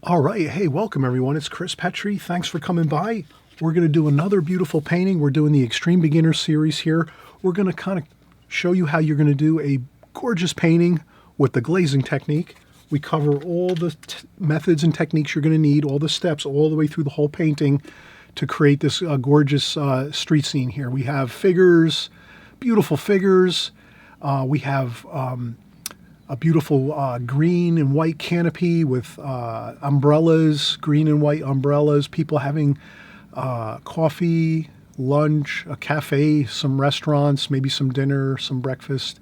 All right, hey, welcome everyone. It's Chris Petri. Thanks for coming by. We're going to do another beautiful painting. We're doing the Extreme Beginner series here. We're going to kind of show you how you're going to do a gorgeous painting with the glazing technique. We cover all the methods and techniques you're going to need, all the steps, all the way through the whole painting to create this gorgeous street scene here. We have figures, beautiful figures. We have a beautiful green and white canopy with umbrellas, green and white umbrellas, people having coffee, lunch, a cafe, some restaurants, maybe some dinner, some breakfast.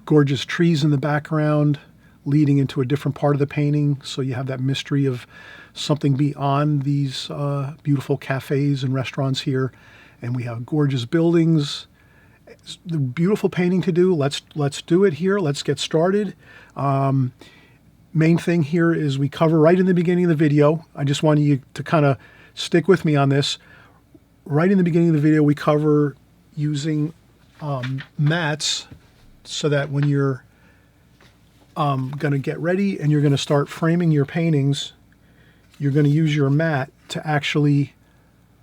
Gorgeous trees in the background leading into a different part of the painting, so you have that mystery of something beyond these beautiful cafes and restaurants here. And we have gorgeous buildings. It's the beautiful painting to do. Let's do it here. Let's get started. Main thing here is we cover right in the beginning of the video. I just want you to kind of stick with me on this. Right in the beginning of the video, we cover using mats so that when you're going to get ready and you're going to start framing your paintings, you're going to use your mat to actually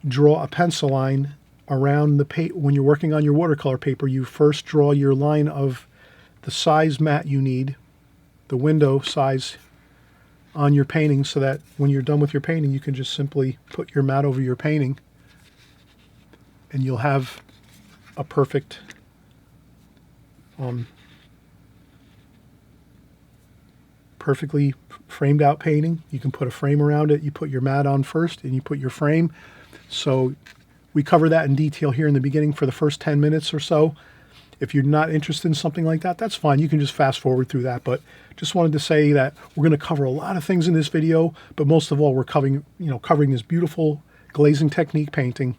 draw a pencil line around the paper. When you're working on your watercolor paper, you first draw your line of the size mat you need, the window size on your painting, so that when you're done with your painting, you can just simply put your mat over your painting and you'll have a perfect perfectly framed out painting. You can put a frame around it. You put your mat on first and you put your frame. So we cover that in detail here in the beginning for the first 10 minutes or so. If you're not interested in something like that, that's fine. You can just fast forward through that. But just wanted to say that we're going to cover a lot of things in this video, but most of all, we're covering this beautiful glazing technique painting.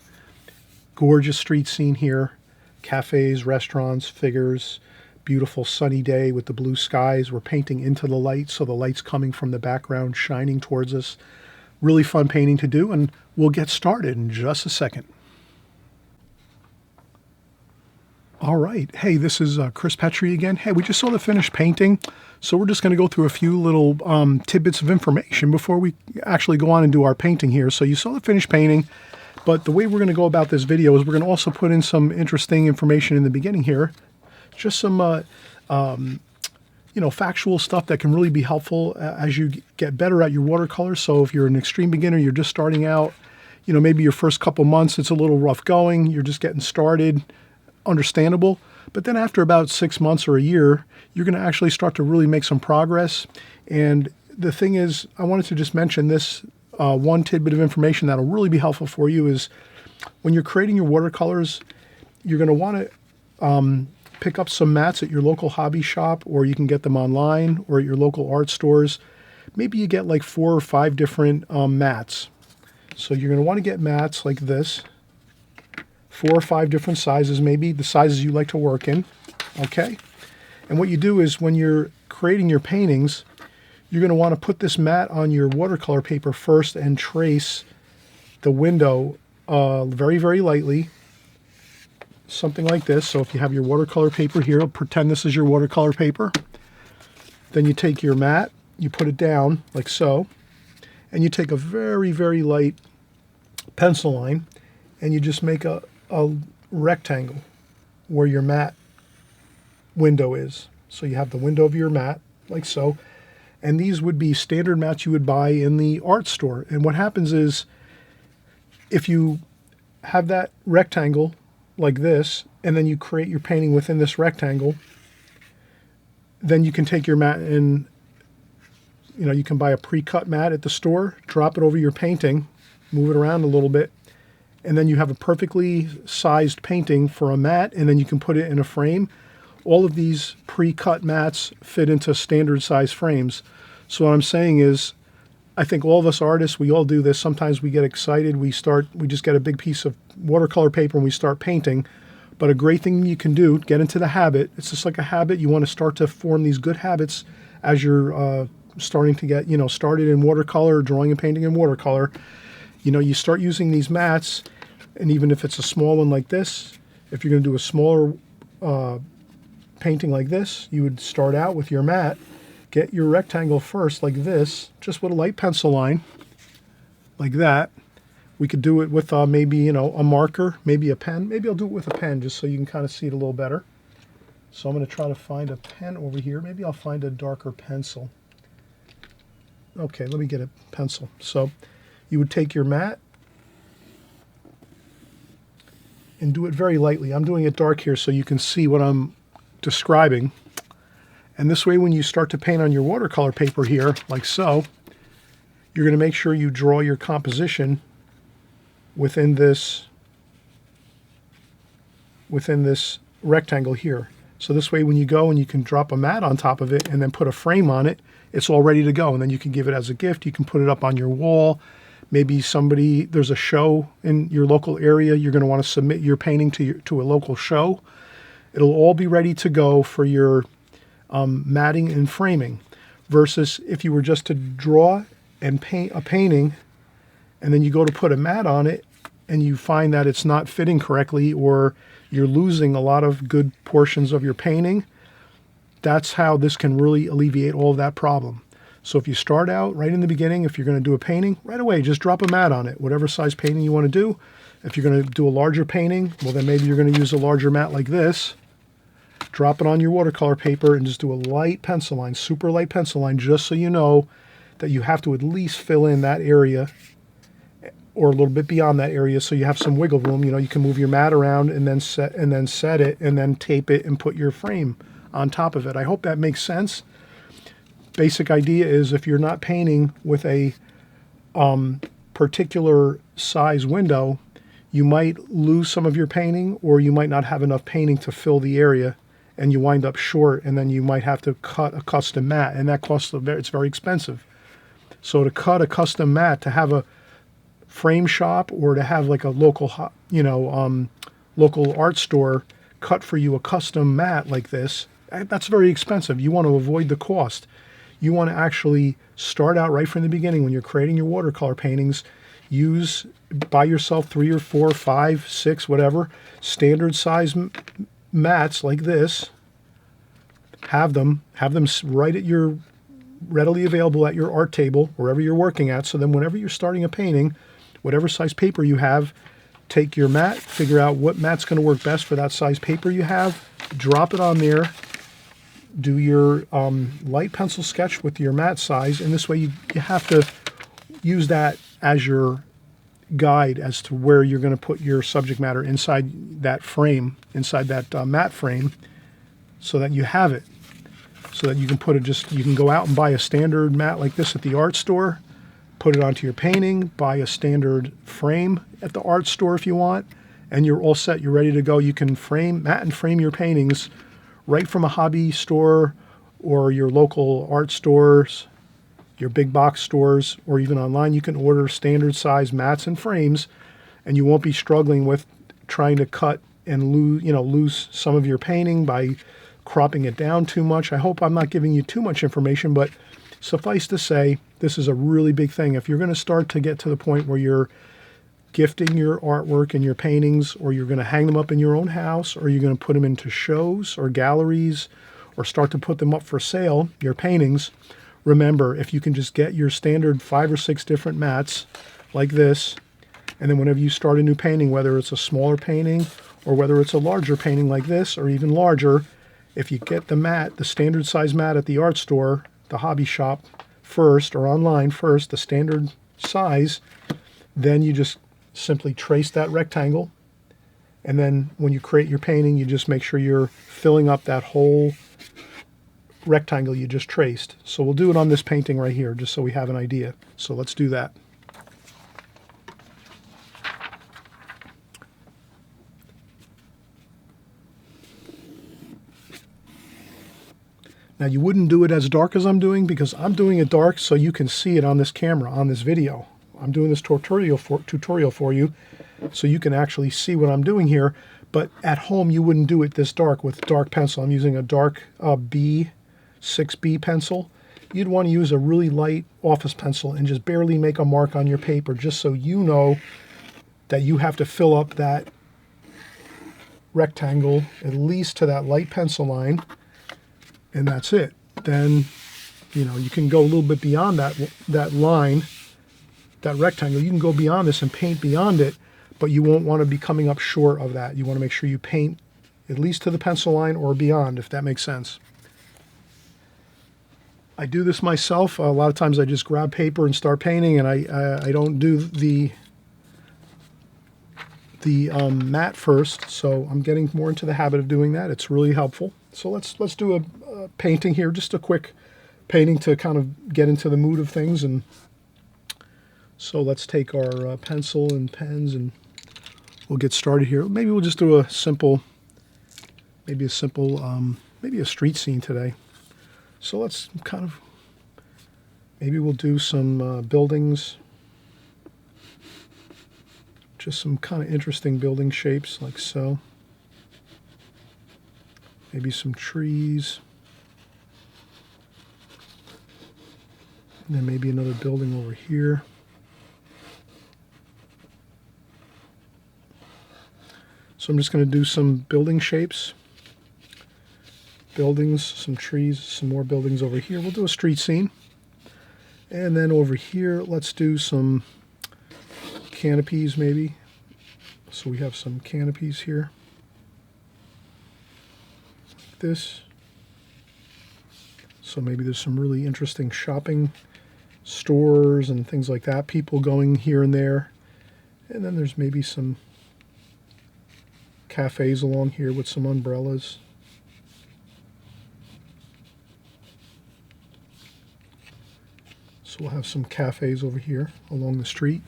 Gorgeous street scene here. Cafes, restaurants, figures, beautiful sunny day with the blue skies. We're painting into the light, so the light's coming from the background, shining towards us. Really fun painting to do, and we'll get started in just a second. All right. Hey, this is Chris Petri again. Hey, we just saw the finished painting, so we're just going to go through a few little tidbits of information before we actually go on and do our painting here. So you saw the finished painting, but the way we're going to go about this video is we're going to also put in some interesting information in the beginning here. Just some, factual stuff that can really be helpful as you get better at your watercolor. So if you're an extreme beginner, you're just starting out, maybe your first couple months, it's a little rough going, you're just getting started, understandable. But then after about 6 months or a year, you're going to actually start to really make some progress. And the thing is, I wanted to just mention this one tidbit of information that'll really be helpful for you is when you're creating your watercolors, you're going to want to pick up some mats at your local hobby shop, or you can get them online or at your local art stores. Maybe you get like 4 or 5 different mats. So you're going to want to get mats like this, 4 or 5 different sizes, maybe the sizes you like to work in. Okay. And what you do is when you're creating your paintings, you're going to want to put this mat on your watercolor paper first and trace the window very, very lightly. Something like this. So if you have your watercolor paper here, pretend this is your watercolor paper. Then you take your mat, you put it down like so, and you take a very, very light pencil line and you just make a rectangle where your mat window is. So you have the window of your mat like so. And these would be standard mats you would buy in the art store. And what happens is if you have that rectangle like this, and then you create your painting within this rectangle, then you can take your mat and, you can buy a pre-cut mat at the store, drop it over your painting, move it around a little bit, and then you have a perfectly sized painting for a mat, and then you can put it in a frame. All of these pre-cut mats fit into standard size frames. So what I'm saying is, I think all of us artists, we all do this. Sometimes we get excited. We just get a big piece of watercolor paper and we start painting. But a great thing you can do, get into the habit. It's just like a habit. You want to start to form these good habits as you're starting to get, started in watercolor, drawing and painting in watercolor. You start using these mats, and even if it's a small one like this, if you're going to do a smaller painting like this, you would start out with your mat get your rectangle first like this, just with a light pencil line, like that. We could do it with maybe, you know, a marker, maybe a pen. Maybe I'll do it with a pen just so you can kind of see it a little better. So I'm going to try to find a pen over here. Maybe I'll find a darker pencil. Okay, let me get a pencil. So you would take your mat and do it very lightly. I'm doing it dark here so you can see what I'm describing. And this way, when you start to paint on your watercolor paper here, like so, you're going to make sure you draw your composition within this rectangle here. So this way, when you go and you can drop a mat on top of it and then put a frame on it, it's all ready to go. And then you can give it as a gift. You can put it up on your wall. Maybe there's a show in your local area. You're going to want to submit your painting to a local show. It'll all be ready to go for your matting and framing. Versus if you were just to draw and paint a painting, and then you go to put a mat on it, and you find that it's not fitting correctly, or you're losing a lot of good portions of your painting. That's how this can really alleviate all of that problem. So if you start out right in the beginning, if you're going to do a painting, right away, just drop a mat on it, whatever size painting you want to do. If you're going to do a larger painting, well, then maybe you're going to use a larger mat like this. Drop it on your watercolor paper and just do a light pencil line, super light pencil line, just so you know that you have to at least fill in that area or a little bit beyond that area, so you have some wiggle room. You know, you can move your mat around and then set it and then tape it and put your frame on top of it. I hope that makes sense. Basic idea is if you're not painting with a particular size window, you might lose some of your painting, or you might not have enough painting to fill the area, and you wind up short, and then you might have to cut a custom mat, and that it's very expensive. So to cut a custom mat, to have a frame shop or to have like a local, local art store cut for you a custom mat like this, that's very expensive. You want to avoid the cost. You want to actually start out right from the beginning when you're creating your watercolor paintings. Buy yourself 3 or 4, 5, 6, whatever, standard size mats like this. Have them right at your, readily available at your art table, wherever you're working at. So then whenever you're starting a painting, whatever size paper you have, take your mat, figure out what mat's going to work best for that size paper you have, drop it on there, do your light pencil sketch with your mat size, and this way you have to use that as your guide as to where you're going to put your subject matter inside that frame, inside that mat frame, so that you have it, so that you can put it you can go out and buy a standard mat like this at the art store, put it onto your painting, buy a standard frame at the art store if you want, and you're all set. You're ready to go. You can mat and frame your paintings right from a hobby store or your local art stores, your big box stores, or even online. You can order standard size mats and frames, and you won't be struggling with trying to cut and lose some of your painting by cropping it down too much. I hope I'm not giving you too much information, but suffice to say, this is a really big thing. If you're going to start to get to the point where you're gifting your artwork and your paintings, or you're going to hang them up in your own house, or you're going to put them into shows or galleries, or start to put them up for sale, your paintings, remember, if you can just get your standard 5 or 6 different mats like this, and then whenever you start a new painting, whether it's a smaller painting or whether it's a larger painting like this or even larger, if you get the standard size mat at the art store, the hobby shop first, or online first, the standard size, then you just simply trace that rectangle, and then when you create your painting, you just make sure you're filling up that whole rectangle you just traced. So we'll do it on this painting right here, just so we have an idea. So let's do that. Now you wouldn't do it as dark as I'm doing, because I'm doing it dark so you can see it on this camera, on this video. I'm doing this tutorial for you so you can actually see what I'm doing here. But at home you wouldn't do it this dark with dark pencil. I'm using a dark B, 6B pencil. You'd want to use a really light office pencil and just barely make a mark on your paper, just so you know that you have to fill up that rectangle at least to that light pencil line. And that's it. Then You know, you can go a little bit beyond that line, that rectangle. You can go beyond this and paint beyond it, but you won't want to be coming up short of that. You want to make sure you paint at least to the pencil line or beyond, if that makes sense. I do this myself. A lot of times I just grab paper and start painting, and I don't do the mat first, so I'm getting more into the habit of doing that. It's really helpful. So let's do a painting here, just a quick painting to kind of get into the mood of things. And so let's take our pencil and pens and we'll get started here. Maybe we'll just do maybe a street scene today. So let's kind of, maybe we'll do some buildings, just some kind of interesting building shapes like so. Maybe some trees. And then maybe another building over here. So I'm just going to do some building shapes. Buildings, some trees, some more buildings over here. We'll do a street scene. And then over here, let's do some canopies maybe. So we have some canopies here. Like this. So maybe there's some really interesting shopping stores and things like that. People going here and there. And then there's maybe some cafes along here with some umbrellas. So we'll have some cafes over here along the street.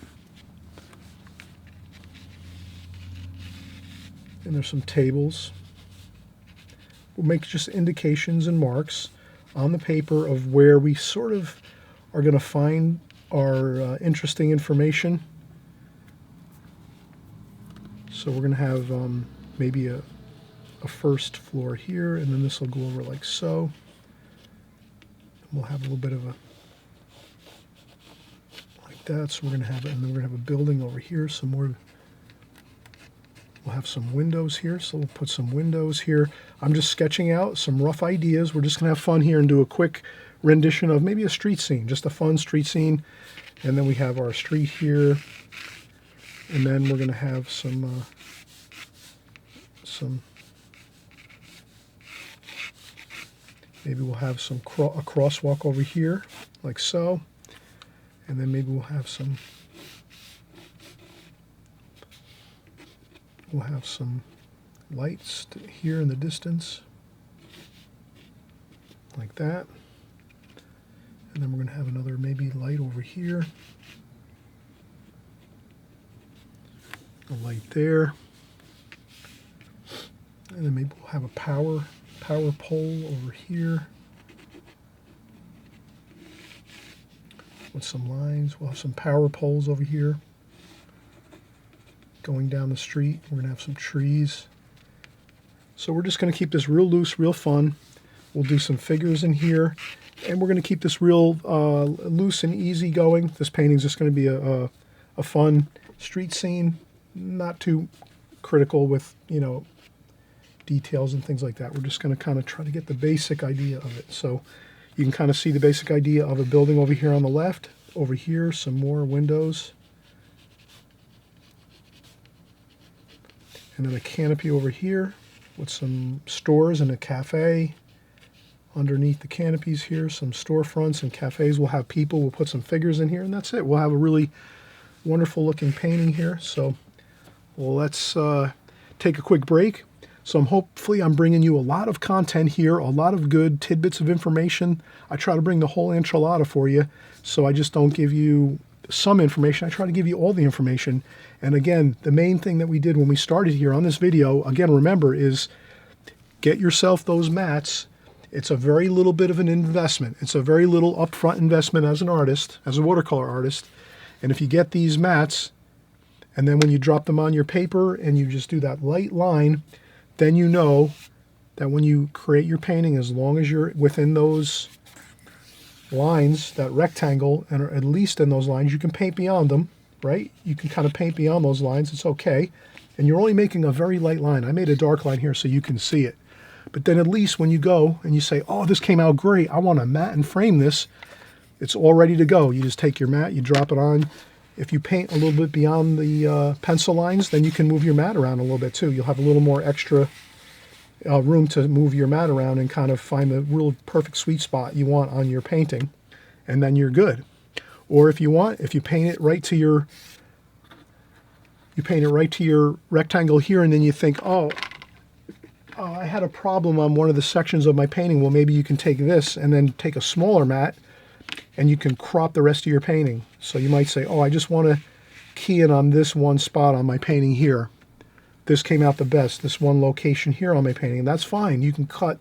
And there's some tables. We'll make just indications and marks on the paper of where we sort of are going to find our interesting information. So we're going to have maybe a first floor here, and then this will go over like so. We'll have a little bit of a that, so we're going to have it, and then we're going to have a building over here, some more. We'll have some windows here, so we'll put some windows here. I'm just sketching out some rough ideas. We're just going to have fun here and do a quick rendition of maybe a street scene, just a fun street scene. And then we have our street here, and then we're going to have some maybe we'll have some a crosswalk over here, like so. And then maybe we'll have some lights here in the distance, like that. And then we're going to have another maybe light over here, a light there, and then maybe we'll have a power pole over here with some lines. We'll have some power poles over here going down the street. We're going to have some trees. So we're just going to keep this real loose, real fun. We'll do some figures in here, and we're going to keep this real loose and easy going. This painting is just going to be a fun street scene, not too critical with, you know, details and things like that. We're just going to kind of try to get the basic idea of it. So you can kind of see the basic idea of a building over here on the left. Over here, some more windows. And then a canopy over here with some stores and a cafe. Underneath the canopies here, some storefronts and cafes. We'll have people. We'll put some figures in here, and that's it. We'll have a really wonderful looking painting here. So let's take a quick break. So hopefully I'm bringing you a lot of content here, a lot of good tidbits of information. I try to bring the whole enchilada for you, so I just don't give you some information. I try to give you all the information. And again, the main thing that we did when we started here on this video, again, remember, is get yourself those mats. It's a very little bit of an investment. It's a very little upfront investment as an artist, as a watercolor artist. And if you get these mats, and then when you drop them on your paper and you just do that light line, then you know that when you create your painting, as long as you're within those lines, that rectangle, and at least in those lines, you can paint beyond them, right? You can kind of paint beyond those lines. It's okay. And you're only making a very light line. I made a dark line here so you can see it. But then at least when you go and you say, oh, this came out great, I want to mat and frame this, it's all ready to go. You just take your mat, you drop it on. If you paint a little bit beyond the pencil lines, then you can move your mat around a little bit too. You'll have a little more extra room to move your mat around and kind of find the real perfect sweet spot you want on your painting, and then you're good. Or if you want, if you paint it right to your rectangle here, and then you think, oh, I had a problem on one of the sections of my painting. Well, maybe you can take this and then take a smaller mat and you can crop the rest of your painting. So you might say, oh, I just want to key in on this one spot on my painting here. This came out the best, this one location here on my painting. And that's fine. You can cut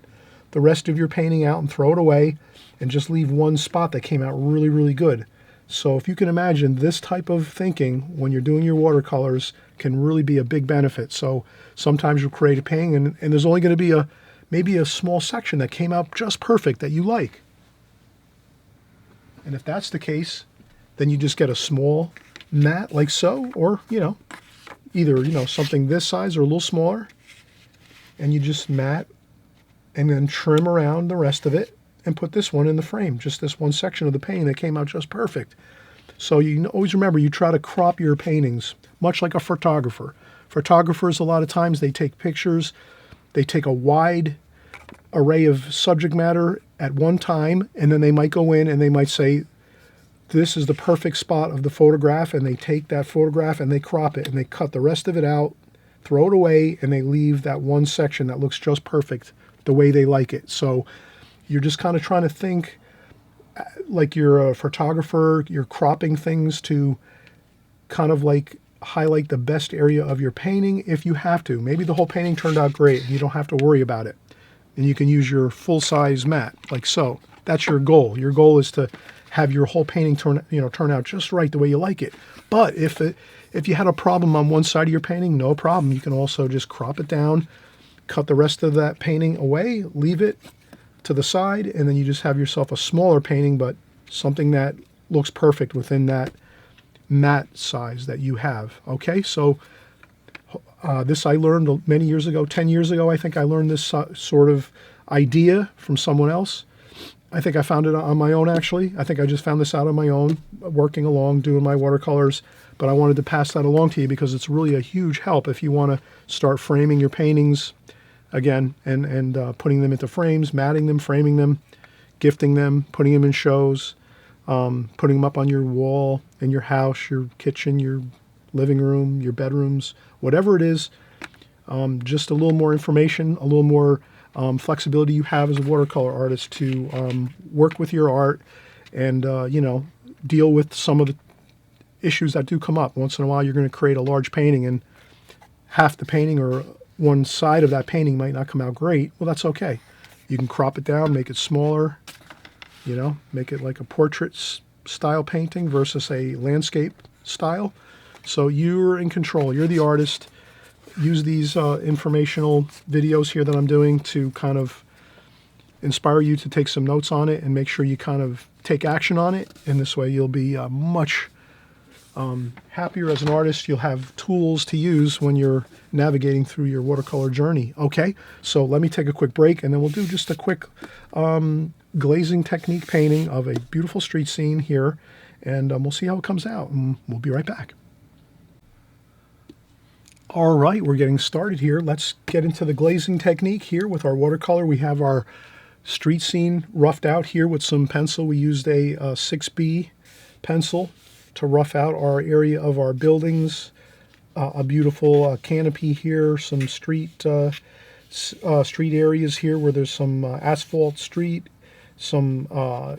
the rest of your painting out and throw it away and just leave one spot that came out really, really good. So if you can imagine, this type of thinking when you're doing your watercolors can really be a big benefit. So sometimes you'll create a painting and there's only going to be maybe a small section that came out just perfect that you like. And if that's the case, then you just get a small mat like so, or, either, something this size or a little smaller, and you just mat and then trim around the rest of it and put this one in the frame, just this one section of the painting that came out just perfect. So you always remember, you try to crop your paintings, much like a photographer. Photographers, a lot of times, they take pictures, they take a wide array of subject matter at one time, and then they might go in and they might say, this is the perfect spot of the photograph, and they take that photograph and they crop it and they cut the rest of it out, throw it away, and they leave that one section that looks just perfect the way they like it. So you're just kind of trying to think like you're a photographer. You're cropping things to kind of like highlight the best area of your painting if you have to. Maybe the whole painting turned out great and you don't have to worry about it. And you can use your full-size mat like so. That's your goal. Your goal is to have your whole painting turn out just right the way you like it. But if you had a problem on one side of your painting, no problem. You can also just crop it down, cut the rest of that painting away, leave it to the side, and then you just have yourself a smaller painting, but something that looks perfect within that mat size that you have. Okay, so this I learned many years ago, 10 years ago, I think I learned this sort of idea from someone else. I think I found it on my own, actually. I think I just found this out on my own, working along, doing my watercolors, but I wanted to pass that along to you because it's really a huge help if you want to start framing your paintings again, and putting them into frames, matting them, framing them, gifting them, putting them in shows, putting them up on your wall in your house, your kitchen, your living room, your bedrooms, whatever it is. Just a little more information, a little more flexibility you have as a watercolor artist to work with your art and, deal with some of the issues that do come up. Once in a while, you're going to create a large painting and half the painting or one side of that painting might not come out great. Well, that's okay. You can crop it down, make it smaller, make it like a portrait style painting versus a landscape style. So you're in control. You're the artist. Use these informational videos here that I'm doing to kind of inspire you to take some notes on it and make sure you kind of take action on it. And this way you'll be much happier as an artist. You'll have tools to use when you're navigating through your watercolor journey. Okay, so let me take a quick break and then we'll do just a quick glazing technique painting of a beautiful street scene here, and we'll see how it comes out, and we'll be right back. All right, we're getting started here. Let's get into the glazing technique here with our watercolor. We have our street scene roughed out here with some pencil. We used a 6B pencil to rough out our area of our buildings. A beautiful canopy here, some street areas here where there's some asphalt street, some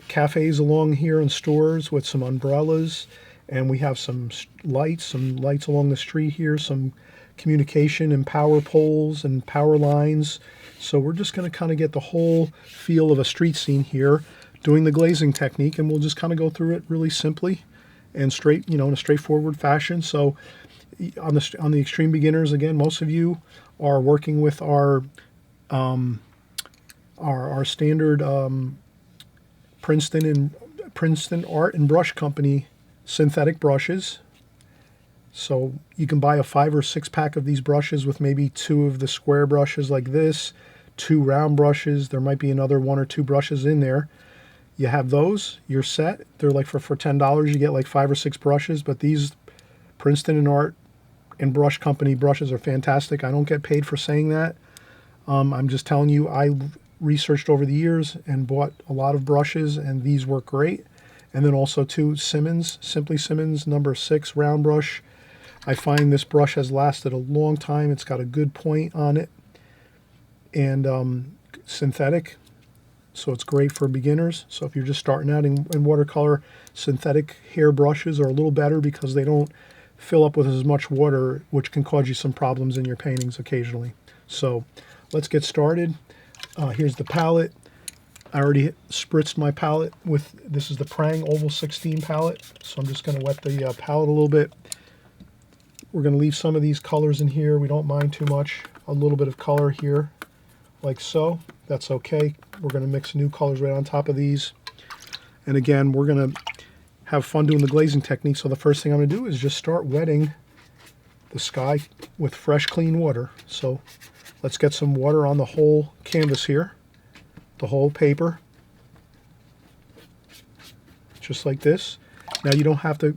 cafes along here and stores with some umbrellas, and we have some lights along the street here, some communication and power poles and power lines. So we're just going to kind of get the whole feel of a street scene here doing the glazing technique, and we'll just kind of go through it really simply and straight, in a straightforward fashion. So on the extreme beginners, again, most of you are working with our standard Princeton Art and Brush Company synthetic brushes. So you can buy a 5 or 6 pack of these brushes with maybe 2 of the square brushes like this, 2 round brushes. There might be another 1 or 2 brushes in there. You have those, you're set. They're like for $10, you get like 5 or 6 brushes, but these Princeton and Art and Brush Company brushes are fantastic. I don't get paid for saying that. I'm just telling you, I researched over the years and bought a lot of brushes, and these work great. And then also too, Simmons, Simply Simmons number 6 round brush. I find this brush has lasted a long time. It's got a good point on it, and synthetic, so it's great for beginners. So if you're just starting out in watercolor, synthetic hair brushes are a little better because they don't fill up with as much water, which can cause you some problems in your paintings occasionally. So let's get started. Here's the palette. I already spritzed my palette with, this is the Prang Oval 16 palette, so I'm just going to wet the palette a little bit. We're going to leave some of these colors in here. We don't mind too much. A little bit of color here, like so. That's okay. We're going to mix new colors right on top of these. And again, we're going to have fun doing the glazing technique. So the first thing I'm going to do is just start wetting the sky with fresh, clean water. So let's get some water on the whole canvas here, the whole paper, just like this. Now you don't have to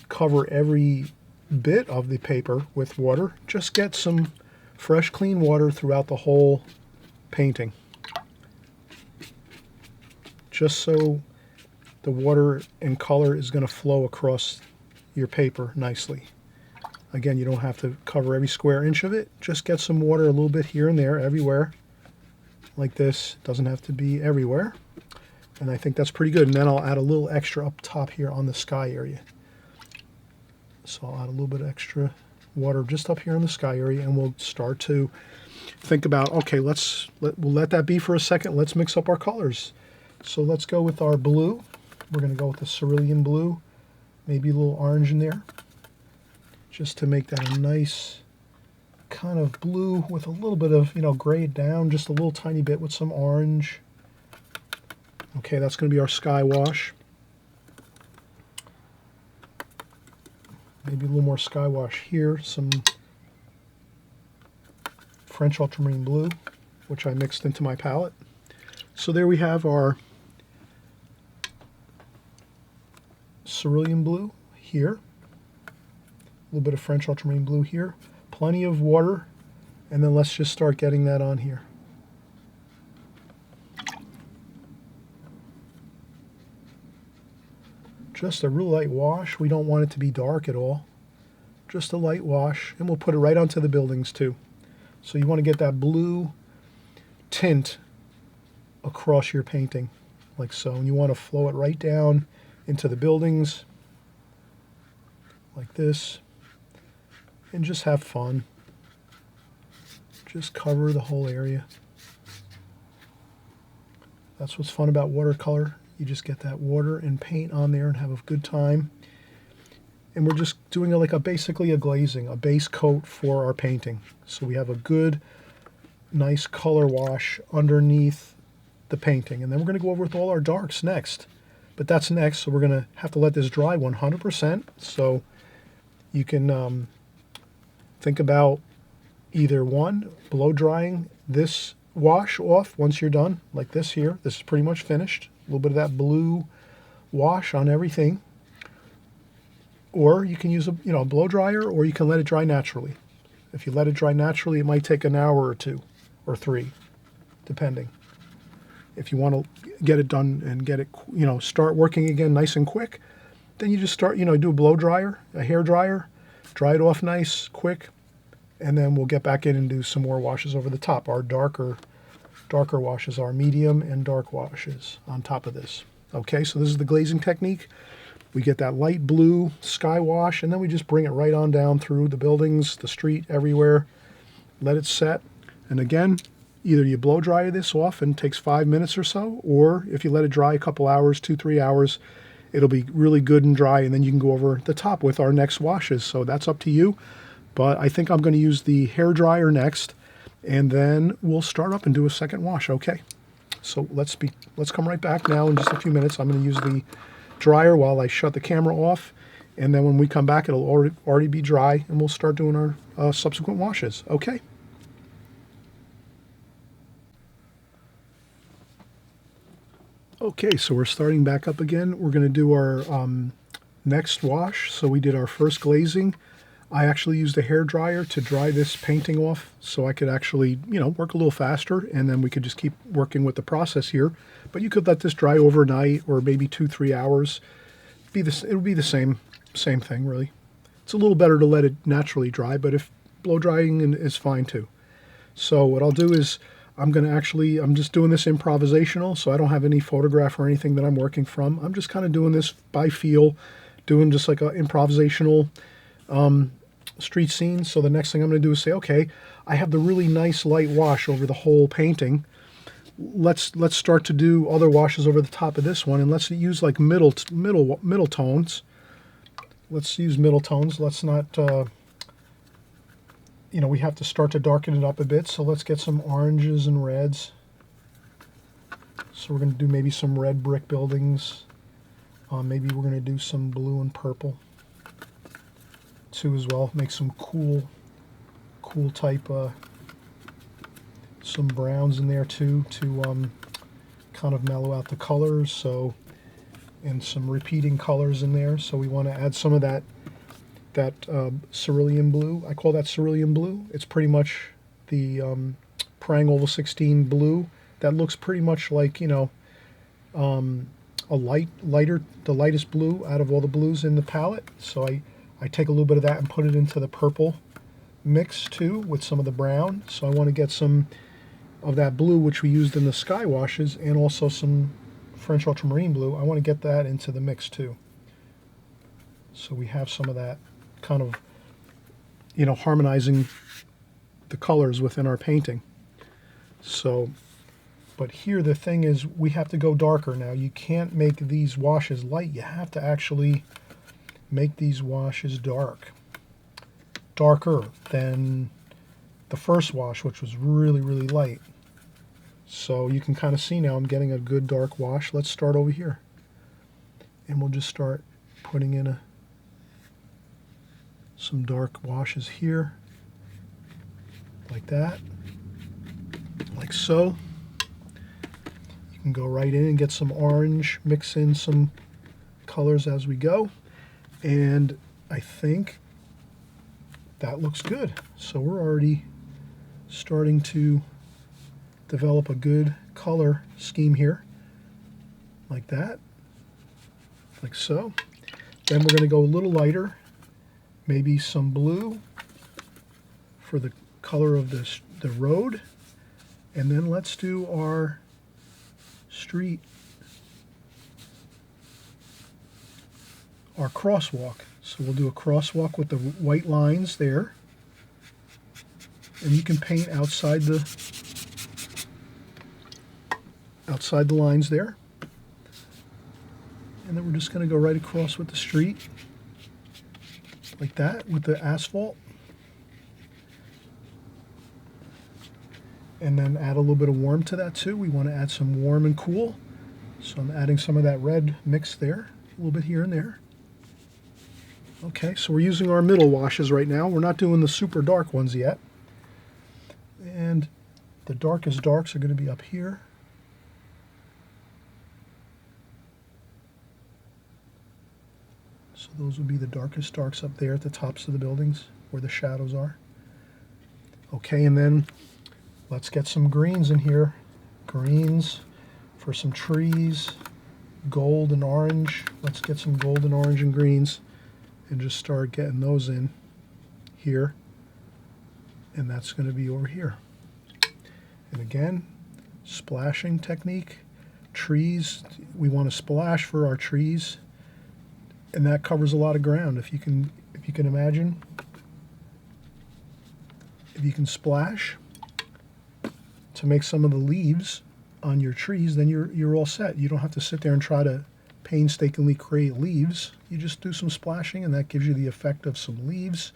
cover every bit of the paper with water. Just get some fresh, clean water throughout the whole painting, just so the water and color is going to flow across your paper nicely. Again, you don't have to cover every square inch of it. Just get some water a little bit here and there, everywhere, like this. Doesn't have to be everywhere. And I think that's pretty good. And then I'll add a little extra up top here on the sky area. So I'll add a little bit extra water just up here in the sky area, and we'll start to think about, okay, we'll let that be for a second. Let's mix up our colors. So let's go with our blue. We're going to go with the cerulean blue, maybe a little orange in there, just to make that a nice kind of blue with a little bit of, grayed down, just a little tiny bit with some orange. Okay, that's going to be our sky wash. Maybe a little more sky wash here, some French ultramarine blue, which I mixed into my palette. So there we have our cerulean blue here, a little bit of French ultramarine blue here, plenty of water, and then let's just start getting that on here. Just a real light wash. We don't want it to be dark at all. Just a light wash, and we'll put it right onto the buildings too. So you want to get that blue tint across your painting, like so. And you want to flow it right down into the buildings, like this. And just have fun. Just cover the whole area. That's what's fun about watercolor. You just get that water and paint on there and have a good time. And we're just doing basically a glazing, a base coat for our painting. So we have a good, nice color wash underneath the painting. And then we're going to go over with all our darks next. But that's next, so we're going to have to let this dry 100%. So you can think about either one, blow drying this wash off once you're done, like this here. This is pretty much finished. A little bit of that blue wash on everything. Or you can use a blow dryer, or you can let it dry naturally. If you let it dry naturally, it might take an hour or 2 or 3, depending. If you want to get it done and get it, start working again nice and quick, then you just start, do a blow dryer, a hair dryer, dry it off nice, quick, and then we'll get back in and do some more washes over the top. Our darker washes, our medium and dark washes on top of this. Okay, so this is the glazing technique. We get that light blue sky wash, and then we just bring it right on down through the buildings, the street, everywhere. Let it set. And again, either you blow dry this off and it takes 5 minutes or so, or if you let it dry a couple hours, 2-3 hours, it'll be really good and dry, and then you can go over the top with our next washes. So that's up to you. But I think I'm going to use the hair dryer next, and then we'll start up and do a second wash. Okay, so let's come right back now in just a few minutes. I'm going to use the dryer while I shut the camera off, and then when we come back, it'll already be dry, and we'll start doing our subsequent washes. Okay. Okay, so we're starting back up again. We're going to do our next wash. So we did our first glazing. I actually used a hair dryer to dry this painting off so I could actually, work a little faster, and then we could just keep working with the process here. But you could let this dry overnight or maybe 2-3 hours. It would be the same thing, really. It's a little better to let it naturally dry, but if blow drying is fine too. So what I'll do is I'm just doing this improvisational, so I don't have any photograph or anything that I'm working from. I'm just kind of doing this by feel, doing just like an improvisational street scene. So the next thing I'm going to do is say, okay, I have the really nice light wash over the whole painting. Let's start to do other washes over the top of this one, and let's use like middle tones. Let's use middle tones. Let's not, we have to start to darken it up a bit. So let's get some oranges and reds. So we're going to do maybe some red brick buildings. Maybe we're going to do some blue and purple too as well. Make some cool type, some browns in there too to kind of mellow out the colors. So, and some repeating colors in there. So we want to add some of that cerulean blue. I call that cerulean blue. It's pretty much the Prang Oval 16 blue that looks pretty much like, the lightest blue out of all the blues in the palette. So I take a little bit of that and put it into the purple mix too with some of the brown. So I want to get some of that blue which we used in the sky washes, and also some French ultramarine blue. I want to get that into the mix too. So we have some of that kind of, harmonizing the colors within our painting. So, but here the thing is, we have to go darker now. You can't make these washes light. You have to actually make these washes darker than the first wash, which was really, really light. So you can kind of see now I'm getting a good dark wash. Let's start over here. And we'll just start putting in some dark washes here. Like that. Like so. You can go right in and get some orange, mix in some colors as we go. And I think that looks good. So we're already starting to develop a good color scheme here, like that, like so. Then we're going to go a little lighter, maybe some blue for the color of the road, and then let's do our street, our crosswalk. So we'll do a crosswalk with the white lines there, and you can paint outside the lines there. And then we're just going to go right across with the street, like that, with the asphalt. And then add a little bit of warm to that too. We want to add some warm and cool. So I'm adding some of that red mix there, a little bit here and there. Okay, so we're using our middle washes right now. We're not doing the super dark ones yet. And the darkest darks are going to be up here. So those would be the darkest darks up there at the tops of the buildings where the shadows are. Okay, and then let's get some greens in here. Greens for some trees, gold and orange. Let's get some gold and orange and greens and just start getting those in here. And that's going to be over here. And again, splashing technique. Trees, we want to splash for our trees. And that covers a lot of ground. If you can imagine, if you can splash to make some of the leaves on your trees, then you're all set. You don't have to sit there and try to painstakingly create leaves. You just do some splashing, and that gives you the effect of some leaves.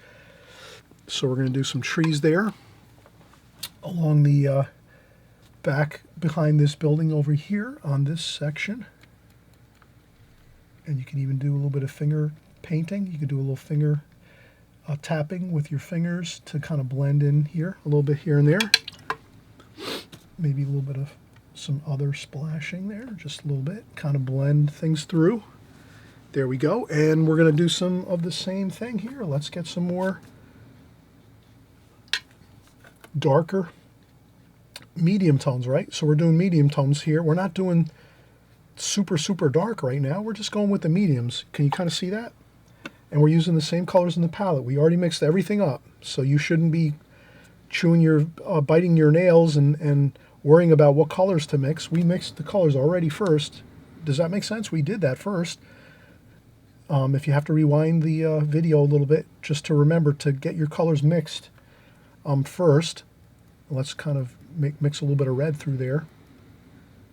So we're going to do some trees there along the back behind this building over here on this section. And you can even do a little bit of finger painting. You can do a little finger tapping with your fingers to kind of blend in here, a little bit here and there. Maybe a little bit of some other splashing there, just a little bit, kind of blend things through. There we go, and we're going to do some of the same thing here. Let's get some more darker medium tones, right? So we're doing medium tones here. We're not doing super, super dark right now. We're just going with the mediums. Can you kind of see that? And we're using the same colors in the palette. We already mixed everything up, so you shouldn't be chewing your, biting your nails and worrying about what colors to mix. We mixed the colors already first. Does that make sense? We did that first. If you have to rewind the video a little bit, just to remember to get your colors mixed first. Let's kind of mix a little bit of red through there.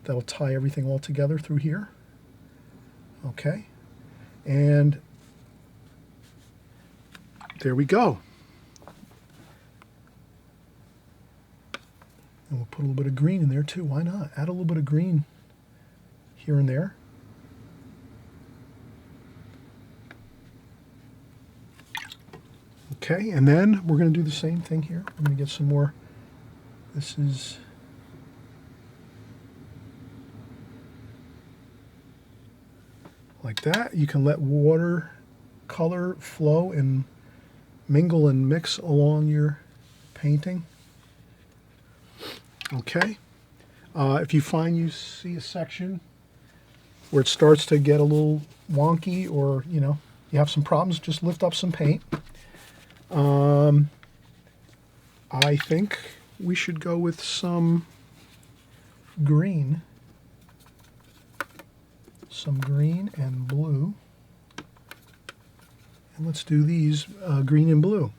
That'll tie everything all together through here. Okay. And there we go. And we'll put a little bit of green in there too. Why not? Add a little bit of green here and there. Okay, and then we're going to do the same thing here. We're going to get some more. This is like that. You can let watercolor flow and mingle and mix along your painting. Okay. If you find you see a section where it starts to get a little wonky, or you have some problems, just lift up some paint. I think we should go with some green and blue, and let's do these green and blue.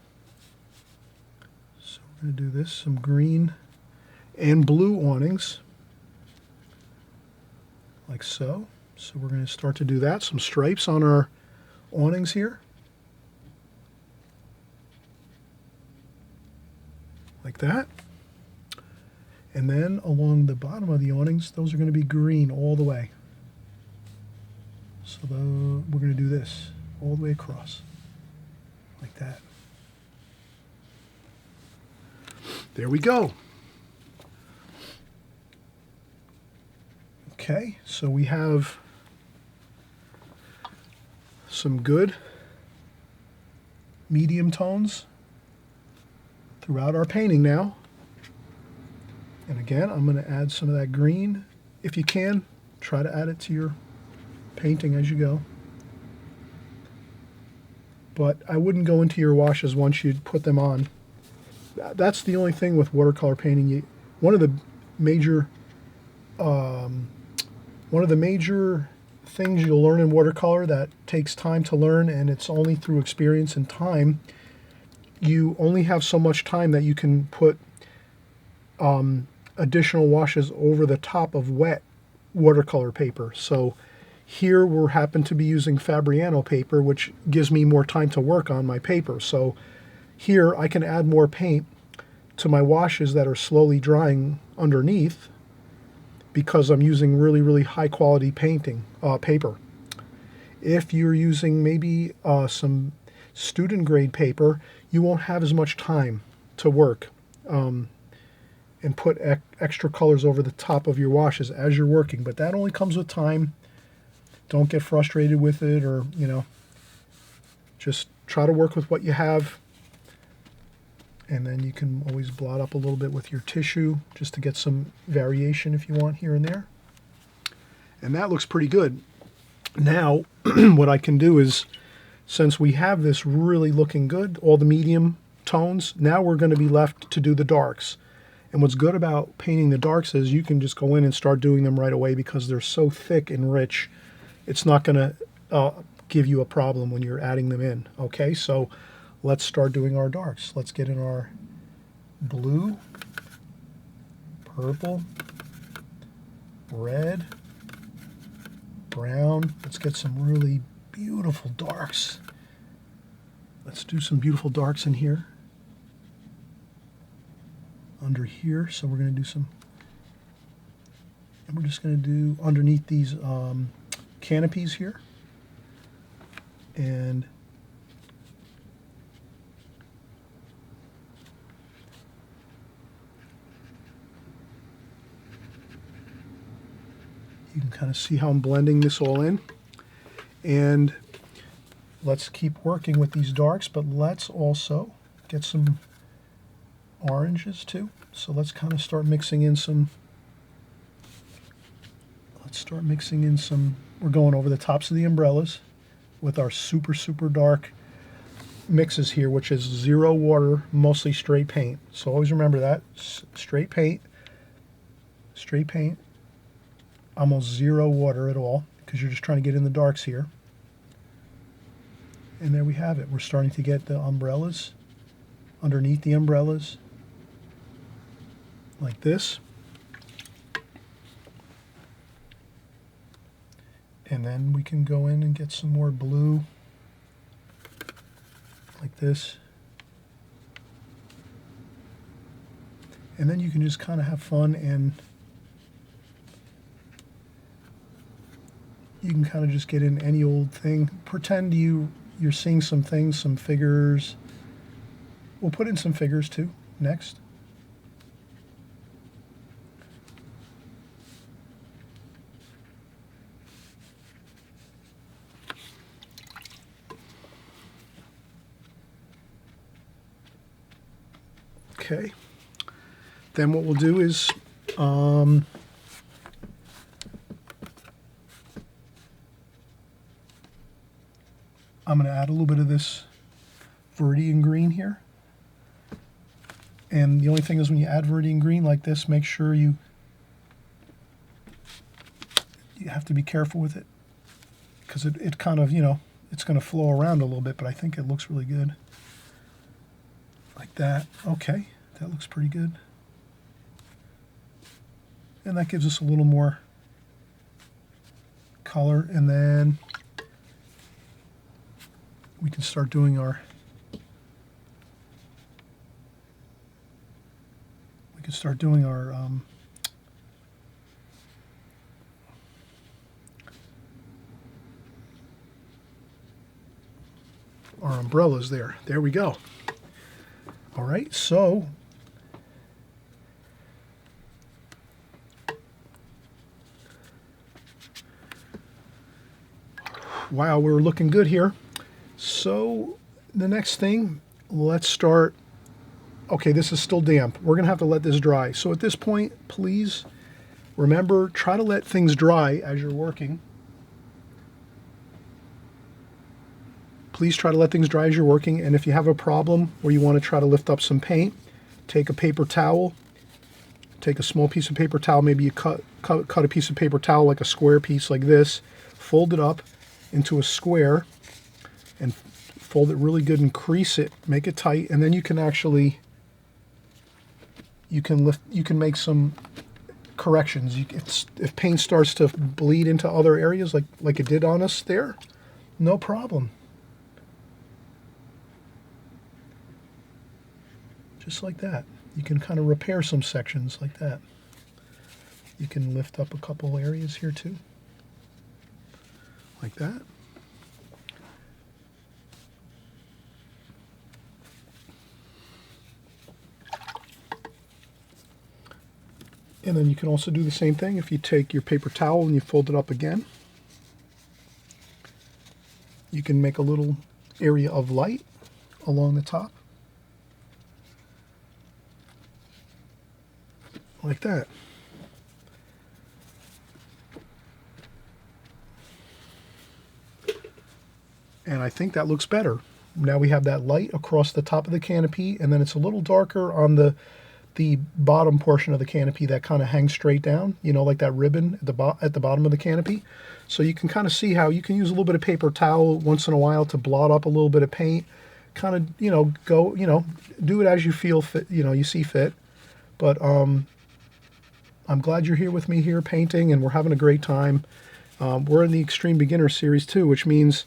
So we're going to do this, some green and blue awnings, like so. So we're going to start to do that, some stripes on our awnings here, like that. And then along the bottom of the awnings, those are going to be green all the way. So we're going to do this all the way across, like that. There we go. Okay, so we have some good medium tones throughout our painting now. And again, I'm going to add some of that green. If you can, try to add it to your painting as you go. But I wouldn't go into your washes once you put them on. That's the only thing with watercolor painting. One of the major things you'll learn in watercolor that takes time to learn, and it's only through experience and time. You only have so much time that you can put additional washes over the top of wet watercolor paper. So here we happen to be using Fabriano paper, which gives me more time to work on my paper. So here I can add more paint to my washes that are slowly drying underneath, because I'm using really, really high quality paper. If you're using maybe some student grade paper, you won't have as much time to work and put extra colors over the top of your washes as you're working. But that only comes with time. Don't get frustrated with it, or just try to work with what you have. And then you can always blot up a little bit with your tissue just to get some variation if you want here and there. And that looks pretty good. Now, what I can do is, since we have this really looking good, all the medium tones, now we're going to be left to do the darks. And what's good about painting the darks is you can just go in and start doing them right away, because they're so thick and rich. It's not going to give you a problem when you're adding them in. Okay, so let's start doing our darks. Let's get in our blue, purple, red, brown. Let's get some really beautiful darks. Let's do some beautiful darks in here. Under here, so we're going to do some, and we're just going to do underneath these canopies here. And You can kind of see how I'm blending this all in. And let's keep working with these darks, but let's also get some oranges too. So let's kind of start mixing in some, we're going over the tops of the umbrellas with our super, super dark mixes here, which is 0 water, mostly straight paint. So always remember that, straight paint, almost 0 water at all, because you're just trying to get in the darks here. And there we have it. We're starting to get the umbrellas, underneath the umbrellas, like this. And then we can go in and get some more blue, like this. And then you can just kind of have fun, and you can kind of just get in any old thing. Pretend you're seeing some things, some figures. We'll put in some figures too next. Okay. Then what we'll do is I'm going to add a little bit of this Viridian green here. And the only thing is, when you add Viridian green like this, make sure you have to be careful with it, because it kind of, it's going to flow around a little bit, but I think it looks really good. Like that. Okay, that looks pretty good. And that gives us a little more color, and then we can start doing our our umbrellas there. There we go. All right, so wow, we're looking good here. So the next thing, let's start. Okay, this is still damp. We're gonna have to let this dry. So at this point, please remember, try to let things dry as you're working. Please try to let things dry as you're working. And if you have a problem where you want to try to lift up some paint, take a paper towel, take a small piece of paper towel, maybe you cut a piece of paper towel, like a square piece like this, fold it up into a square, and fold it really good and crease it, make it tight, and then you can actually, you can make some corrections. If paint starts to bleed into other areas like it did on us there, no problem. Just like that. You can kind of repair some sections like that. You can lift up a couple areas here too, like that. And then you can also do the same thing if you take your paper towel and you fold it up again. You can make a little area of light along the top, like that. And I think that looks better. Now we have that light across the top of the canopy, and then it's a little darker on the bottom portion of the canopy that kind of hangs straight down, like that ribbon at the bottom of the canopy. So you can kind of see how you can use a little bit of paper towel once in a while to blot up a little bit of paint, kind of, do it as you feel fit, you see fit. But I'm glad you're here with me here painting, and we're having a great time. We're in the Extreme Beginner series too, which means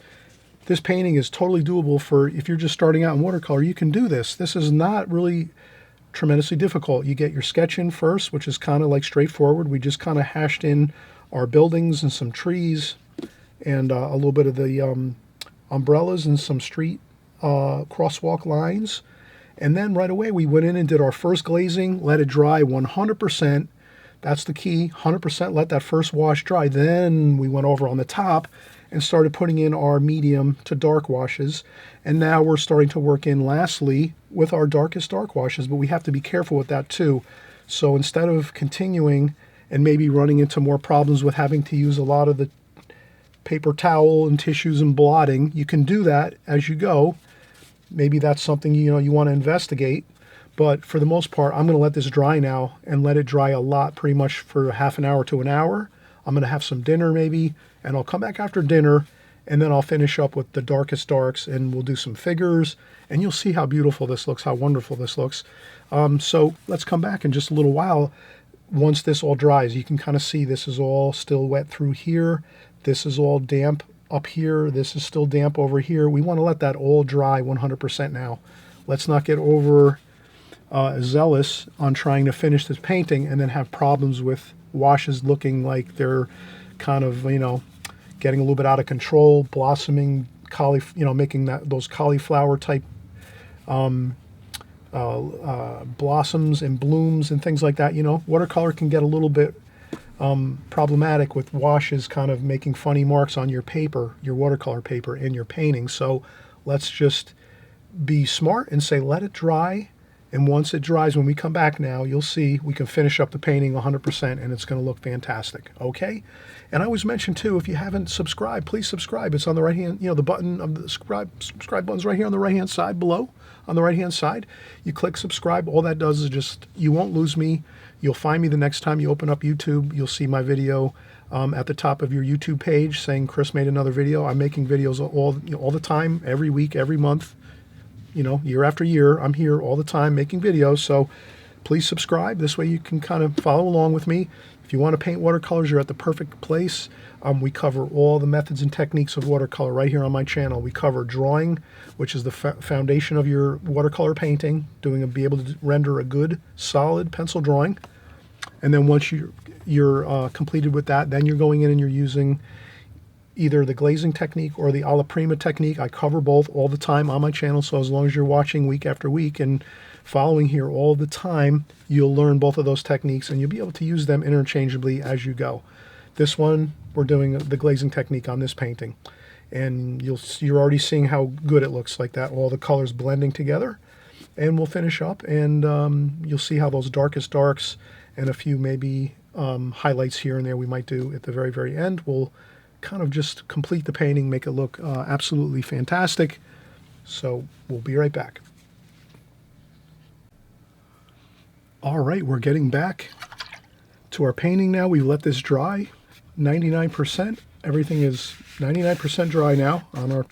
this painting is totally doable for if you're just starting out in watercolor. You can do this. This is not really tremendously difficult. You get your sketch in first, which is kind of like straightforward. We just kind of hashed in our buildings and some trees and a little bit of the umbrellas and some street crosswalk lines. And then right away we went in and did our first glazing, let it dry 100%. That's the key. 100% let that first wash dry. Then we went over on the top and started putting in our medium to dark washes. And now we're starting to work in lastly with our darkest dark washes, but we have to be careful with that too. So instead of continuing and maybe running into more problems with having to use a lot of the paper towel and tissues and blotting, you can do that as you go. Maybe that's something you want to investigate. But for the most part, I'm going to let this dry now and let it dry a lot, pretty much for half an hour to an hour. I'm going to have some dinner maybe, and I'll come back after dinner, and then I'll finish up with the darkest darks, and we'll do some figures, and you'll see how beautiful this looks, how wonderful this looks. So let's come back in just a little while. Once this all dries, you can kind of see this is all still wet through here. This is all damp up here. This is still damp over here. We want to let that all dry 100% now. Let's not get over zealous on trying to finish this painting and then have problems with washes looking like they're kind of, getting a little bit out of control, blossoming, making those cauliflower type blossoms and blooms and things like that. Watercolor can get a little bit problematic with washes kind of making funny marks on your paper, your watercolor paper in your painting. So let's just be smart and say let it dry. And once it dries, when we come back now, you'll see we can finish up the painting 100% and it's going to look fantastic, okay? And I always mention too, if you haven't subscribed, please subscribe. It's on the right hand, the button of the subscribe button's right here on the right hand side below, on the right hand side. You click subscribe. All that does is just, you won't lose me. You'll find me the next time you open up YouTube. You'll see my video at the top of your YouTube page saying Chris made another video. I'm making videos all the time, every week, every month. Year after year, I'm here all the time making videos, so please subscribe. This way you can kind of follow along with me. If you want to paint watercolors, you're at the perfect place. We cover all the methods and techniques of watercolor right here on my channel. We cover drawing, which is the foundation of your watercolor painting, be able to render a good, solid pencil drawing. And then once you're completed with that, then you're going in and you're using either the glazing technique or the alla prima technique. I cover both all the time on my channel, so as long as you're watching week after week and following here all the time, you'll learn both of those techniques and you'll be able to use them interchangeably as you go. This one, we're doing the glazing technique on this painting, and you're already seeing how good it looks like that, all the colors blending together. And we'll finish up, and you'll see how those darkest darks and a few maybe highlights here and there we might do at the very, very end will kind of just complete the painting, make it look absolutely fantastic. So we'll be right back. All right, we're getting back to our painting now. We've let this dry 99%. Everything is 99% dry now on our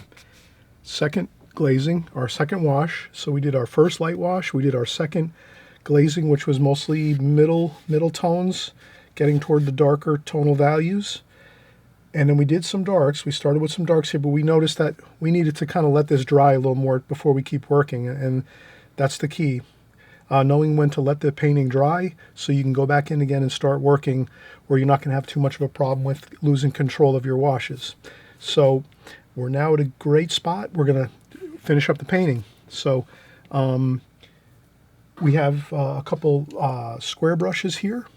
second glazing, our second wash. So we did our first light wash, we did our second glazing, which was mostly middle tones, getting toward the darker tonal values. And then we did some darks. We started with some darks here, but we noticed that we needed to kind of let this dry a little more before we keep working. And that's the key. Knowing when to let the painting dry so you can go back in again and start working where you're not going to have too much of a problem with losing control of your washes. So we're now at a great spot. We're going to finish up the painting. So we have a couple square brushes here.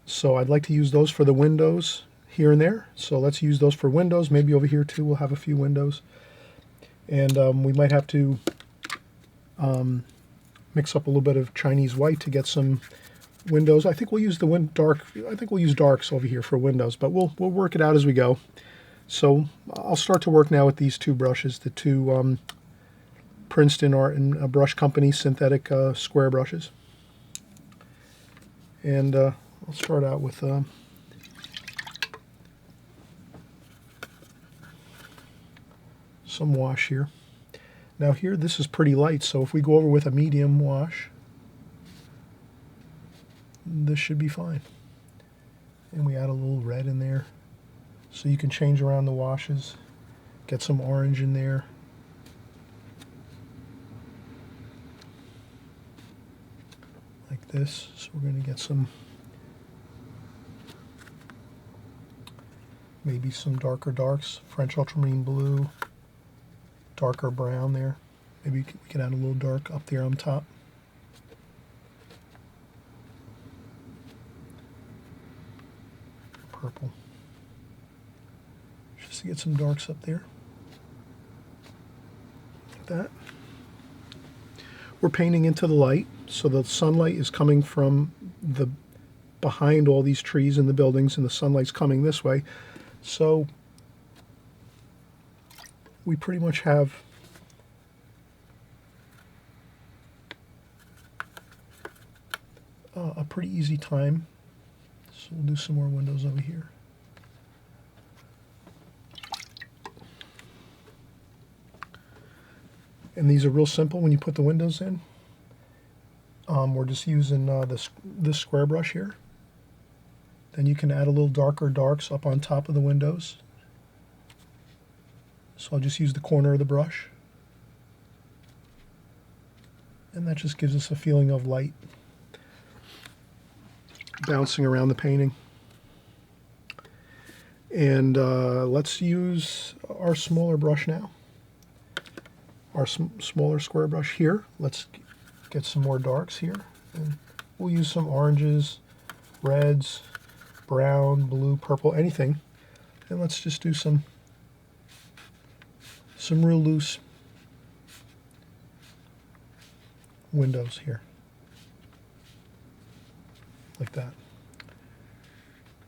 So I'd like to use those for the windows here and there. So let's use those for windows. Maybe over here too we'll have a few windows. And we might have to mix up a little bit of Chinese white to get some windows. I think we'll use we'll use darks over here for windows, but we'll work it out as we go. So I'll start to work now with these two brushes, the two Princeton Art and Brush Company synthetic square brushes. And I'll start out with some wash here. Now here, this is pretty light, so if we go over with a medium wash, this should be fine. And we add a little red in there, so you can change around the washes, get some orange in there. Like this, so we're going to get some, maybe some darker darks, French ultramarine blue, darker brown there. Maybe we can add a little dark up there on top. purple. Just to get some darks up there. Like that. We're painting into the light, so the sunlight is coming from the behind all these trees and the buildings, and the sunlight's coming this way. So we pretty much have a pretty easy time. So we'll do some more windows over here. And these are real simple when you put the windows in. We're just using this square brush here. Then you can add a little darker darks up on top of the windows. So I'll just use the corner of the brush. And that just gives us a feeling of light bouncing around the painting. And let's use our smaller brush now. Our smaller square brush here. Let's get some more darks here. And we'll use some oranges, reds, brown, blue, purple, anything. And let's just do some real loose windows here. Like that.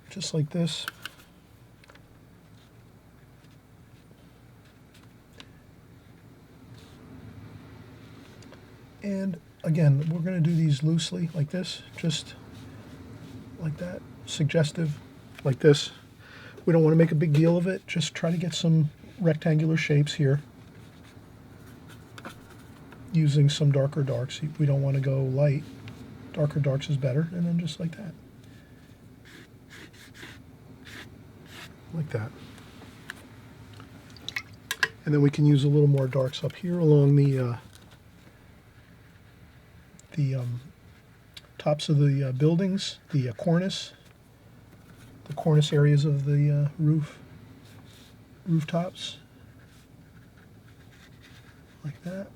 Just like this. And again, we're going to do these loosely like this, just like that, suggestive, like this. We don't want to make a big deal of it, just try to get some rectangular shapes here using some darker darks. We don't want to go light. Darker darks is better, and then just like that. Like that. And then we can use a little more darks up here along the tops of the buildings, the cornice areas of the rooftops, like that.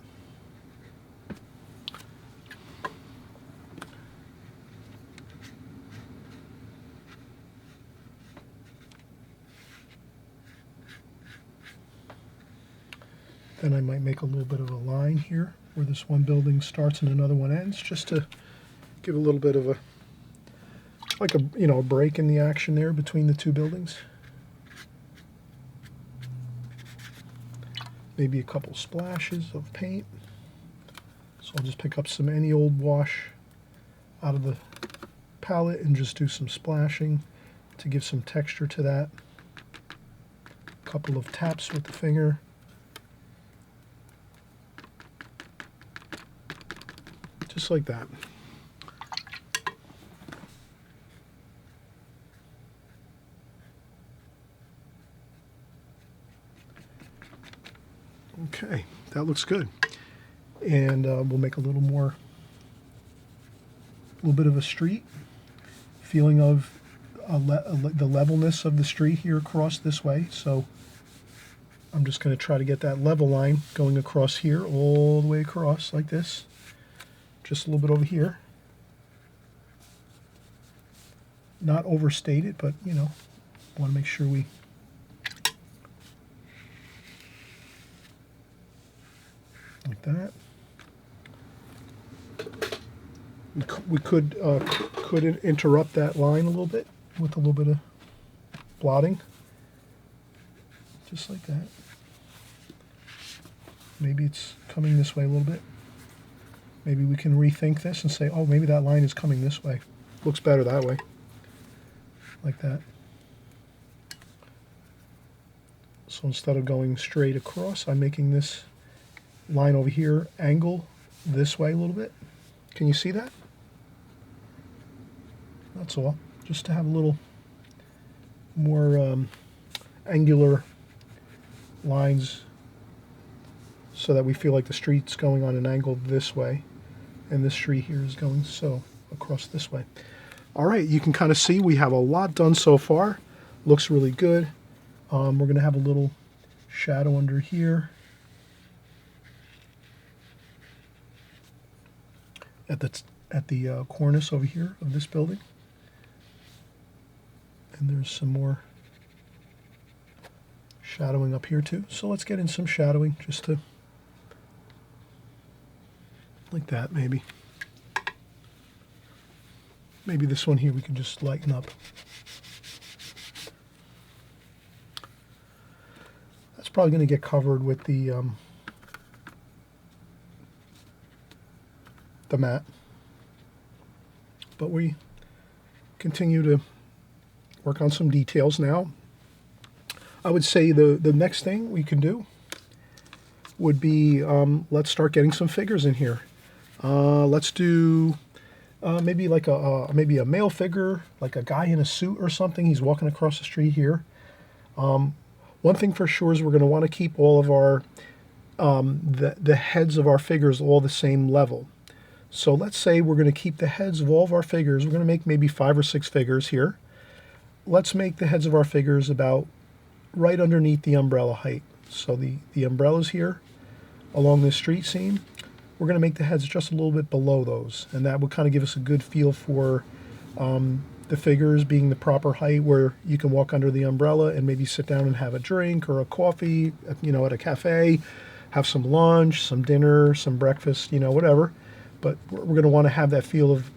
Then I might make a little bit of a line here where this one building starts and another one ends, just to give a little bit of a, like a, you know, a break in the action there between the two buildings. Maybe a couple splashes of paint. So I'll just pick up some any old wash out of the palette and just do some splashing to give some texture to that. A couple of taps with the finger. Just like that. Okay, that looks good. And we'll make a little bit of a street, feeling of the levelness of the street here across this way. So I'm just going to try to get that level line going across here, all the way across like this. Just a little bit over here. Not overstate it, but you know, want to make sure we like that. We could interrupt that line a little bit with a little bit of blotting, just like that. Maybe it's coming this way a little bit. Maybe we can rethink this and say, oh, maybe that line is coming this way. Looks better that way. Like that. So instead of going straight across, I'm making this line over here angle this way a little bit. Can you see that? That's all. Just to have a little more angular lines so that we feel like the street's going on an angle this way. And this street here is going so across this way. All right, you can kind of see we have a lot done so far. Looks really good. We're going to have a little shadow under here. At the cornice over here of this building. And there's some more shadowing up here too. So let's get in some shadowing just to, like that maybe. Maybe this one here we can just lighten up. That's probably going to get covered with the matte. But we continue to work on some details now. I would say the next thing we can do would be let's start getting some figures in here. Let's do maybe like maybe a male figure, like a guy in a suit or something. He's walking across the street here. One thing for sure is we're going to want to keep all of our the heads of our figures all the same level. So let's say we're going to keep the heads of all of our figures. We're going to make maybe 5 or 6 figures here. Let's make the heads of our figures about right underneath the umbrella height. So the umbrellas here along this street scene, we're going to make the heads just a little bit below those. And that would kind of give us a good feel for the figures being the proper height where you can walk under the umbrella and maybe sit down and have a drink or a coffee, you know, at a cafe, have some lunch, some dinner, some breakfast, you know, whatever. But we're going to want to have that feel of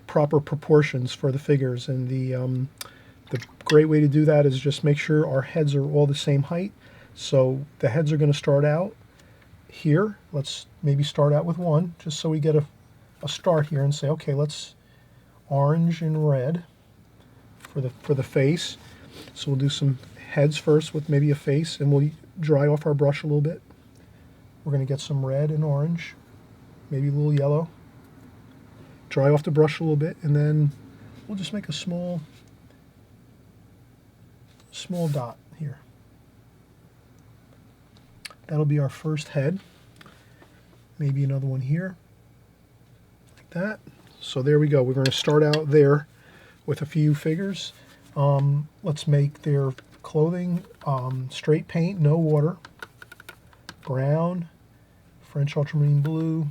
proper proportions for the figures. And the great way to do that is just make sure our heads are all the same height. So the heads are going to start out here. Let's maybe start out with one, just so we get a start here and say, okay, let's orange and red for the face. So we'll do some heads first with maybe a face, and we'll dry off our brush a little bit. We're going to get some red and orange, maybe a little yellow. Dry off the brush a little bit, and then we'll just make a small dot here. That'll be our first head. Maybe another one here, like that. So there we go. We're going to start out there with a few figures. Let's make their clothing straight paint, no water. Brown, French ultramarine blue,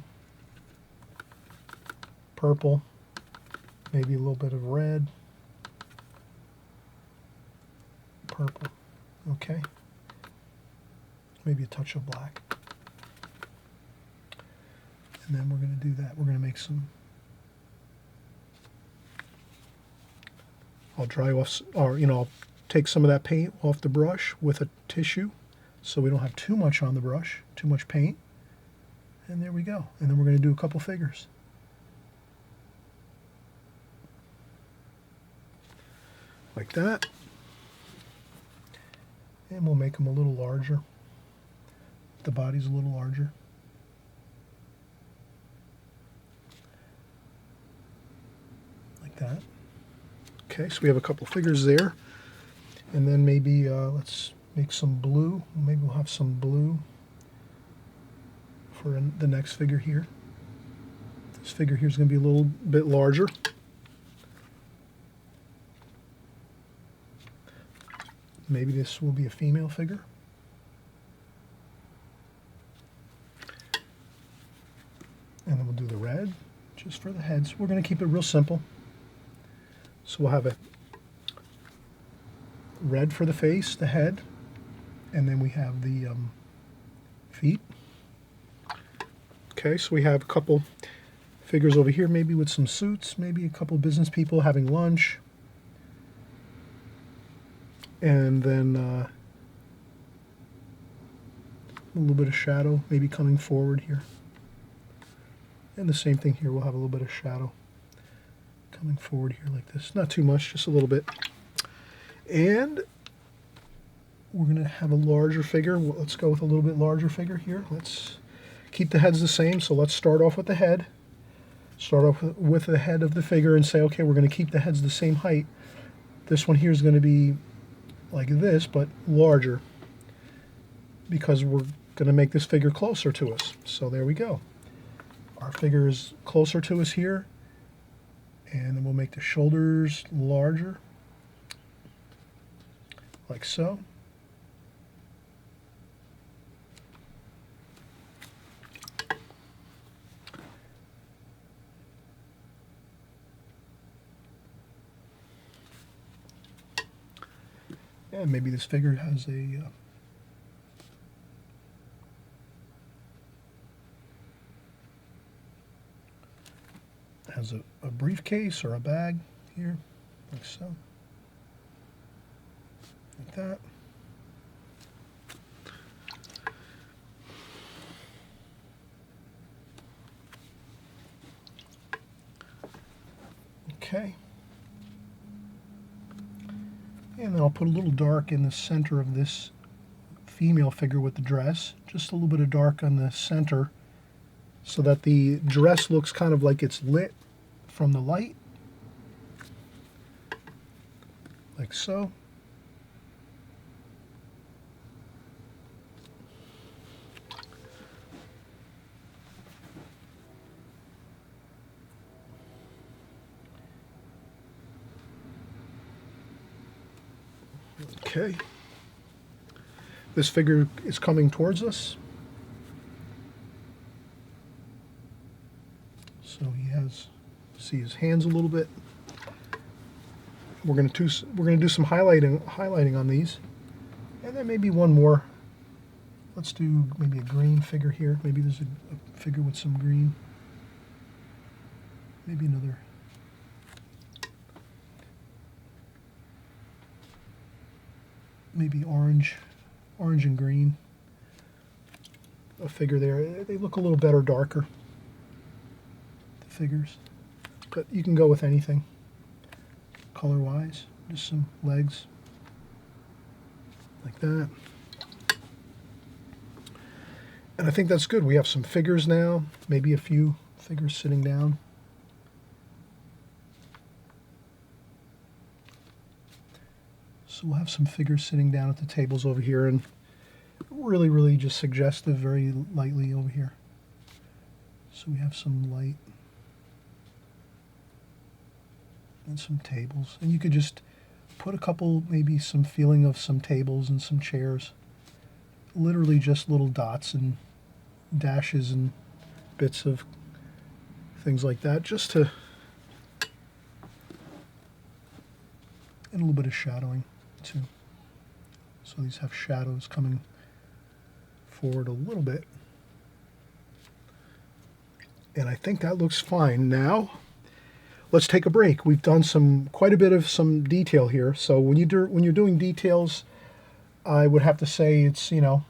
purple, maybe a little bit of red, purple, okay. Maybe a touch of black. And then we're going to do that. We're going to make some, I'll dry off, or, you know, I'll take some of that paint off the brush with a tissue so we don't have too much on the brush, too much paint. And there we go. And then we're going to do a couple figures. Like that. And we'll make them a little larger. The body's a little larger. Like that. Okay, so we have a couple figures there. And then maybe let's make some blue. Maybe we'll have some blue for the next figure here. This figure here is going to be a little bit larger. Maybe this will be a female figure. And then we'll do the red just for the heads. We're going to keep it real simple. So we'll have a red for the face, the head, and then we have the feet. Okay, so we have a couple figures over here, maybe with some suits, maybe a couple business people having lunch. And then a little bit of shadow maybe coming forward here. And the same thing here, we'll have a little bit of shadow coming forward here like this. Not too much, just a little bit. And we're going to have a larger figure. Let's go with a little bit larger figure here. Let's keep the heads the same. So let's start off with the head. Start off with the head of the figure and say, okay, we're going to keep the heads the same height. This one here is going to be like this, but larger, because we're going to make this figure closer to us. So there we go. Our figure is closer to us here, and then we'll make the shoulders larger, like so. And maybe this figure has a briefcase or a bag here, like so, like that. Okay. And then I'll put a little dark in the center of this female figure with the dress. Just a little bit of dark on the center so that the dress looks kind of like it's lit from the light. Like so. Okay. This figure is coming towards us. So he has, see his hands a little bit. We're going to do some highlighting on these, and then maybe one more. Let's do maybe a green figure here. Maybe there's a figure with some green. Maybe another. Maybe orange and green. A figure there. They look a little better darker, the figures. But you can go with anything, color-wise. Just some legs, like that. And I think that's good. We have some figures now, maybe a few figures sitting down. So we'll have some figures sitting down at the tables over here, and really just suggestive, very lightly over here. So we have some light and some tables. And you could just put a couple, maybe some feeling of some tables and some chairs. Literally just little dots and dashes and bits of things like that, just to, and a little bit of shadowing too. So these have shadows coming forward a little bit. And I think that looks fine. Now, let's take a break. We've done quite a bit of some detail here. So when you're doing details, I would have to say it's, it's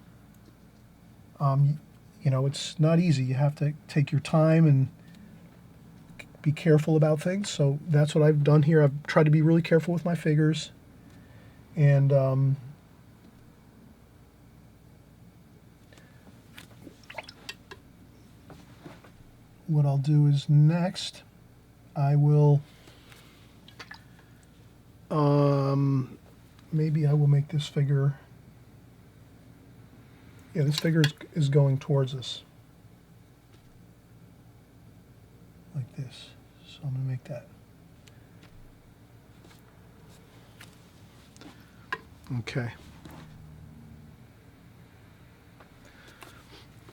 not easy. You have to take your time and be careful about things. So that's what I've done here. I've tried to be really careful with my figures. And what I'll do is next, I will, maybe I will make this figure, yeah, this figure is going towards us, like this. So I'm going to make that. Okay.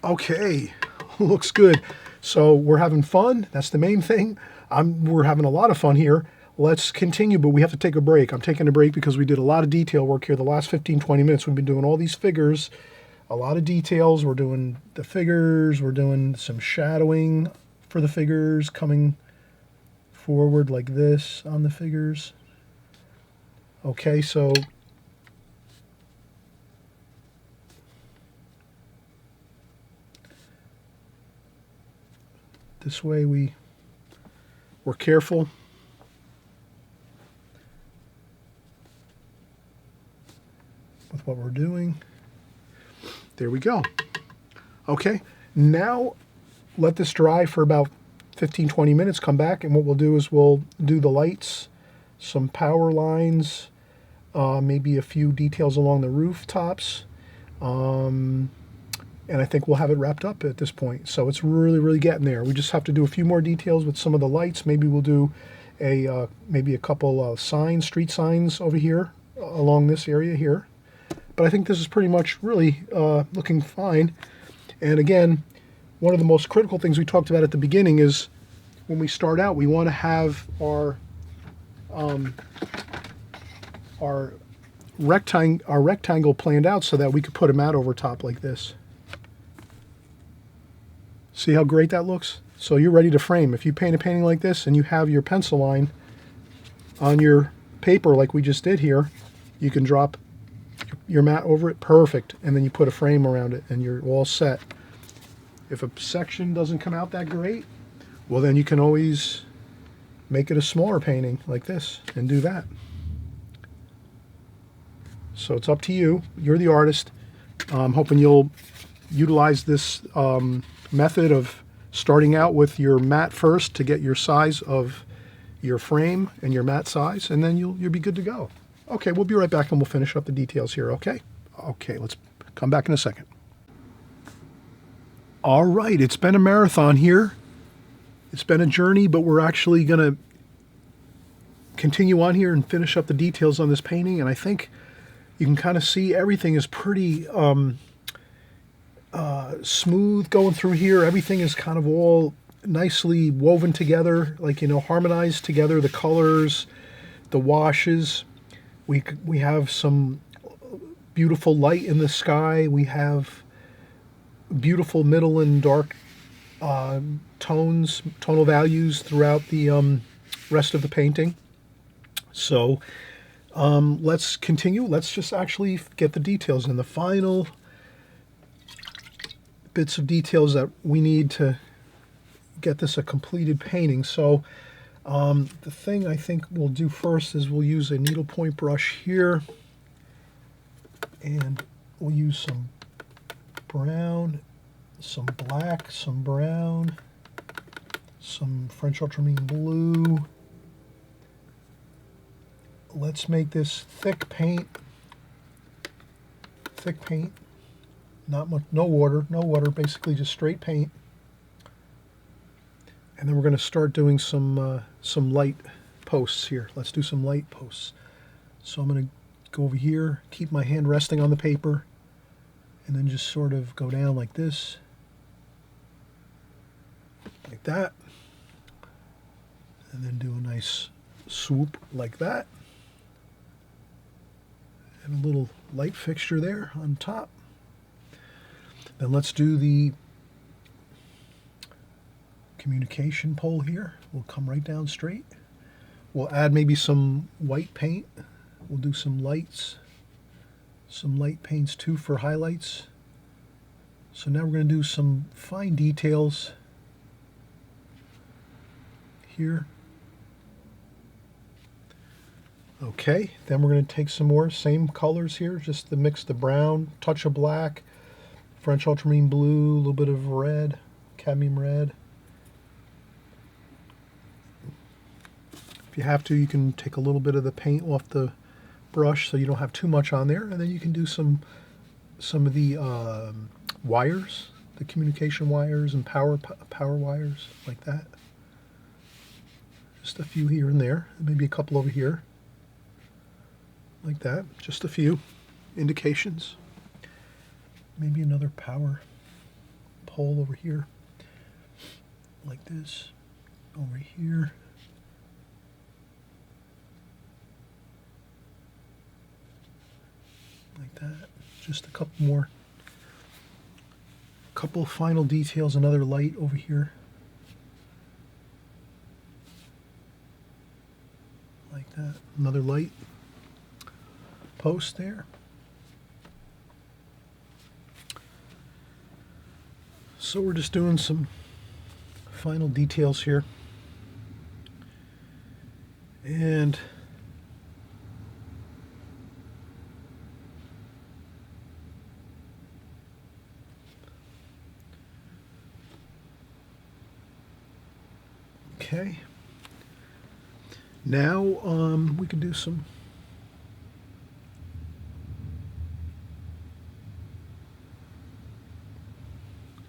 Okay, looks good. So we're having fun. That's the main thing. We're having a lot of fun here. Let's continue, but we have to take a break. I'm taking a break because we did a lot of detail work here the last 15, 20 minutes. We've been doing all these figures, a lot of details. We're doing the figures. We're doing some shadowing for the figures, coming forward like this on the figures. Okay, so this way we're careful. With what we're doing. There we go. Okay, now let this dry for about 15, 20 minutes, come back, and what we'll do is we'll do the lights, some power lines, maybe a few details along the rooftops, and I think we'll have it wrapped up at this point. So it's really getting there. We just have to do a few more details with some of the lights. Maybe we'll do maybe a couple signs, street signs over here along this area here. But I think this is pretty much really looking fine. And again, one of the most critical things we talked about at the beginning is when we start out, we want to have our rectangle planned out so that we could put a mat over top like this. See how great that looks? So you're ready to frame. If you paint a painting like this and you have your pencil line on your paper like we just did here, you can drop your mat over it, perfect, and then you put a frame around it and you're all set. If a section doesn't come out that great, well then you can always make it a smaller painting like this and do that. So it's up to you. You're the artist. I'm hoping you'll utilize this method of starting out with your mat first to get your size of your frame and your mat size, and then you'll be good to go. Okay, we'll be right back and we'll finish up the details here, okay? Okay, let's come back in a second. All right, it's been a marathon here. It's been a journey, but we're actually going to continue on here and finish up the details on this painting, and I think you can kind of see everything is pretty smooth going through here. Everything is kind of all nicely woven together, like, you know, harmonized together. The colors, the washes. We have some beautiful light in the sky. We have beautiful middle and dark tonal values throughout the rest of the painting. So let's continue. Let's just actually get the details in, the final bits of details that we need to get this a completed painting. So the thing I think we'll do first is we'll use a needlepoint brush here, and we'll use some brown, some black, some brown, some French ultramarine blue. Let's make this thick paint. Thick paint. Not much, no water, basically just straight paint. And then we're going to start doing some light posts here. Let's do some light posts. So I'm going to go over here, keep my hand resting on the paper, and then just sort of go down like this, like that, and then do a nice swoop like that, and a little light fixture there on top. Then let's do the communication pole here. We'll come right down straight. We'll add maybe some white paint. We'll do some lights, some light paints too for highlights. So now we're going to do some fine details here. Okay, then we're going to take some more same colors here, just to mix the brown, touch of black, French ultramarine blue, a little bit of red, cadmium red. If you have to, you can take a little bit of the paint off the brush so you don't have too much on there, and then you can do some of the wires, the communication wires and power wires like that. Just a few here and there, maybe a couple over here, like that. Just a few indications. Maybe another power pole over here, like this, over here. Like that. Just a couple more. Couple final details, another light over here. Like that. Another light post there. So we're just doing some final details here. And okay. Now we can do some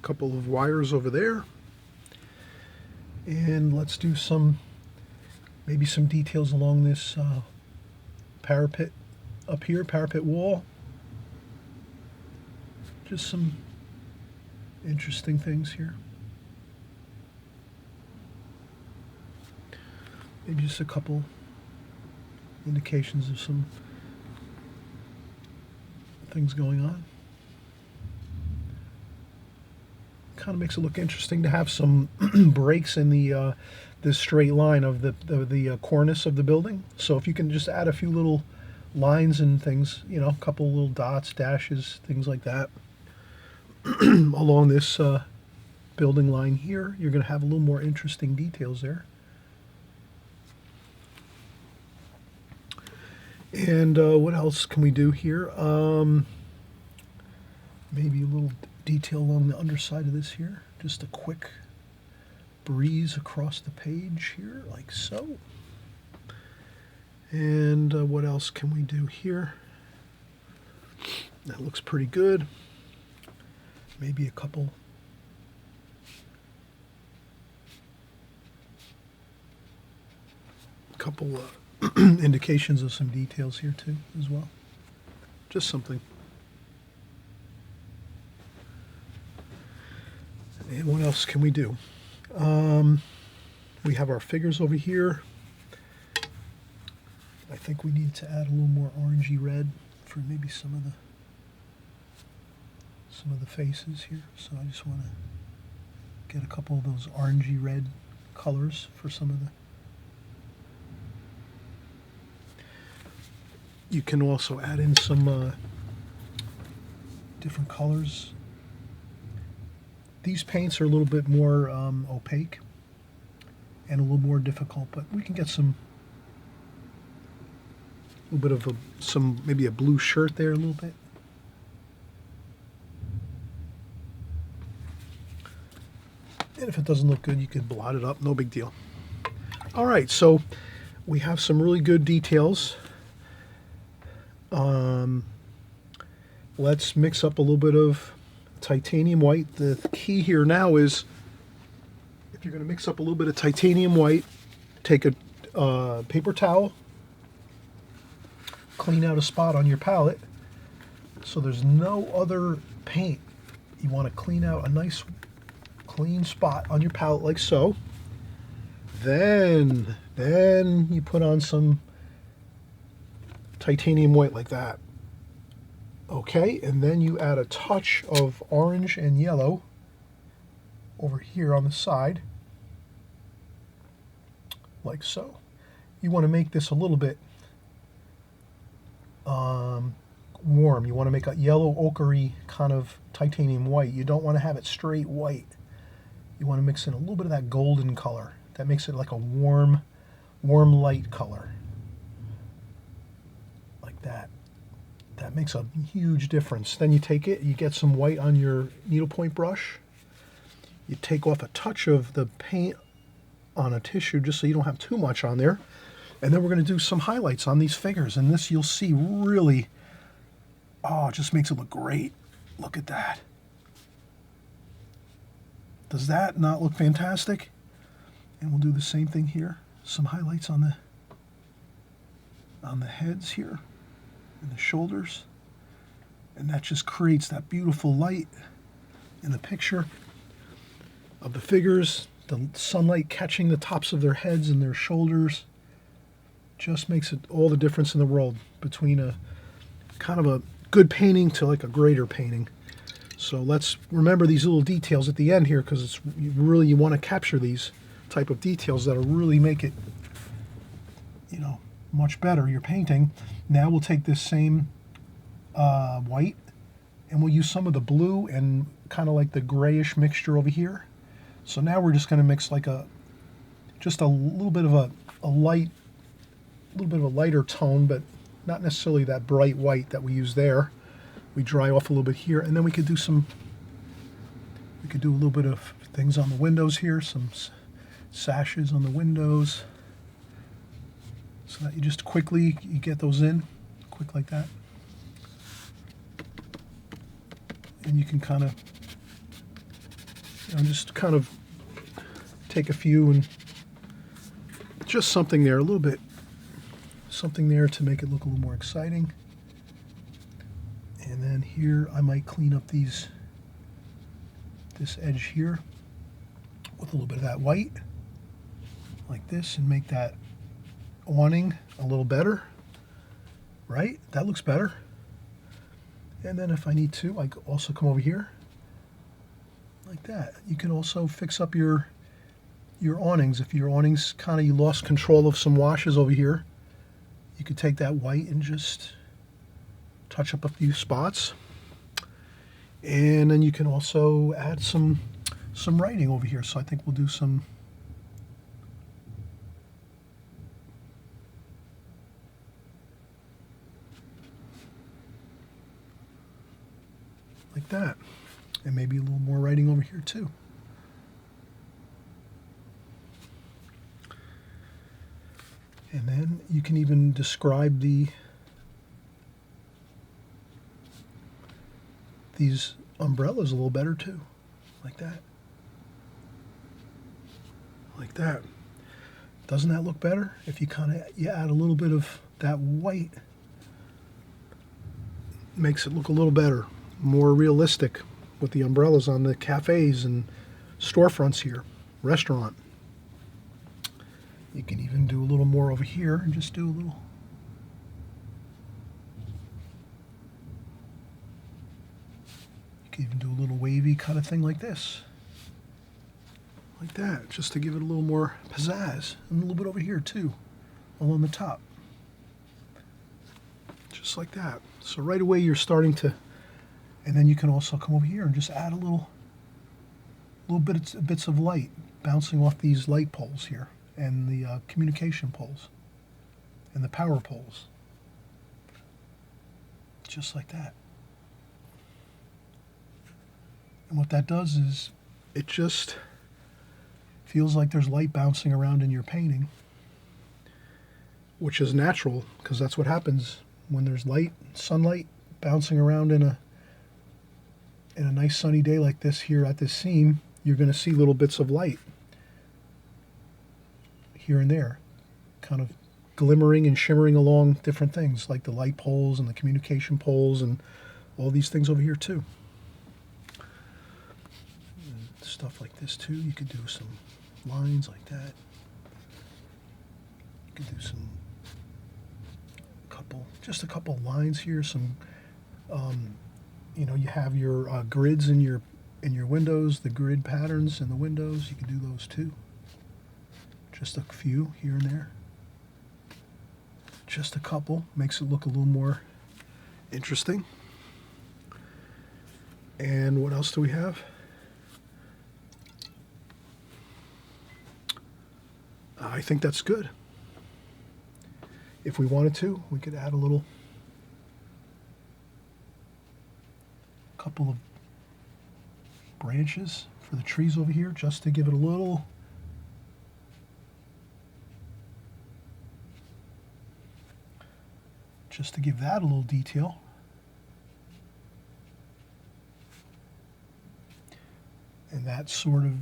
couple of wires over there, and let's do some maybe some details along this parapet up here, parapet wall. Just some interesting things here. Maybe just a couple indications of some things going on. Kind of makes it look interesting to have some breaks in the this straight line of the cornice of the building. So if you can just add a few little lines and things, you know, a couple little dots, dashes, things like that along this building line here, you're going to have a little more interesting details there. And what else can we do here? Maybe a little detail along the underside of this here. Just a quick breeze across the page here, like so. And what else can we do here? That looks pretty good. Maybe a couple indications of some details here too as well. Just something. And what else can we do? We have our figures over here. I think we need to add a little more orangey red for maybe some of the faces here. So I just want to get a couple of those orangey red colors for some of the. You can also add in some different colors. These paints are a little bit more opaque and a little more difficult, but we can get a little bit of maybe a blue shirt there a little bit. And if it doesn't look good, you can blot it up, no big deal. All right, so we have some really good details. Let's mix up a little bit of titanium white. The key here now is, if you're going to mix up a little bit of titanium white, take a paper towel, clean out a spot on your palette so there's no other paint. You want to clean out a nice clean spot on your palette like so. Then you put on some titanium white like that. Okay, and then you add a touch of orange and yellow over here on the side, like so. You want to make this a little bit warm. You want to make a yellow ochre kind of titanium white. You don't want to have it straight white. You want to mix in a little bit of that golden color. That makes it like a warm light color. Like that. That makes a huge difference. Then you take it, you get some white on your needlepoint brush. You take off a touch of the paint on a tissue just so you don't have too much on there. And then we're going to do some highlights on these figures. And this you'll see really, oh, it just makes it look great. Look at that. Does that not look fantastic? And we'll do the same thing here. Some highlights on the heads here and the shoulders. And that just creates that beautiful light in the picture of the figures. The sunlight catching the tops of their heads and their shoulders just makes it all the difference in the world between a kind of a good painting to like a greater painting. So let's remember these little details at the end here, because it's really, you want to capture these type of details that'll really make it, you know, much better, your painting. Now we'll take this same white and we'll use some of the blue and kind of like the grayish mixture over here. So now we're just going to mix like just a little bit of a lighter tone, but not necessarily that bright white that we use there. We dry off a little bit here, and then we could do a little bit of things on the windows here, some sashes on the windows, so that you just quickly, you get those in, quick like that. And you can kind of, you know, just kind of take a few and just something there, a little bit, something there to make it look a little more exciting. And then here I might clean up this edge here with a little bit of that white, like this, and make that awning a little better, right? That looks better. And then if I need to, I also come over here like that. You can also fix up your awnings. If your awnings kind of you lost control of some washes over here, you could take that white and just touch up a few spots. And then you can also add some writing over here. So I think we'll do some like that. And maybe a little more writing over here too. And then you can even describe these umbrellas a little better too, like that. Like that. Doesn't that look better? If you you add a little bit of that white, makes it look a little better, more realistic with the umbrellas on the cafes and storefronts here, restaurant. You can even do a little more over here and just do a little. You can even do a little wavy kind of thing like this. Like that, just to give it a little more pizzazz. And a little bit over here too, along the top. Just like that. So right away you're starting to, and then you can also come over here and just add a little bits of light bouncing off these light poles here, and the communication poles, and the power poles. Just like that. And what that does is, it just feels like there's light bouncing around in your painting, which is natural, because that's what happens when there's light, sunlight bouncing around in a nice sunny day like this here at this scene. You're going to see little bits of light here and there, kind of glimmering and shimmering along different things, like the light poles and the communication poles and all these things over here too. And stuff like this too. You could do some lines like that. You could do just a couple lines here. Some, you know, you have your grids in your windows, the grid patterns in the windows. You could do those too. Just a few here and there. Just a couple makes it look a little more interesting. And what else do we have? I think that's good. If we wanted to, we could add a couple of branches for the trees over here, just to give it a little that a little detail. And that sort of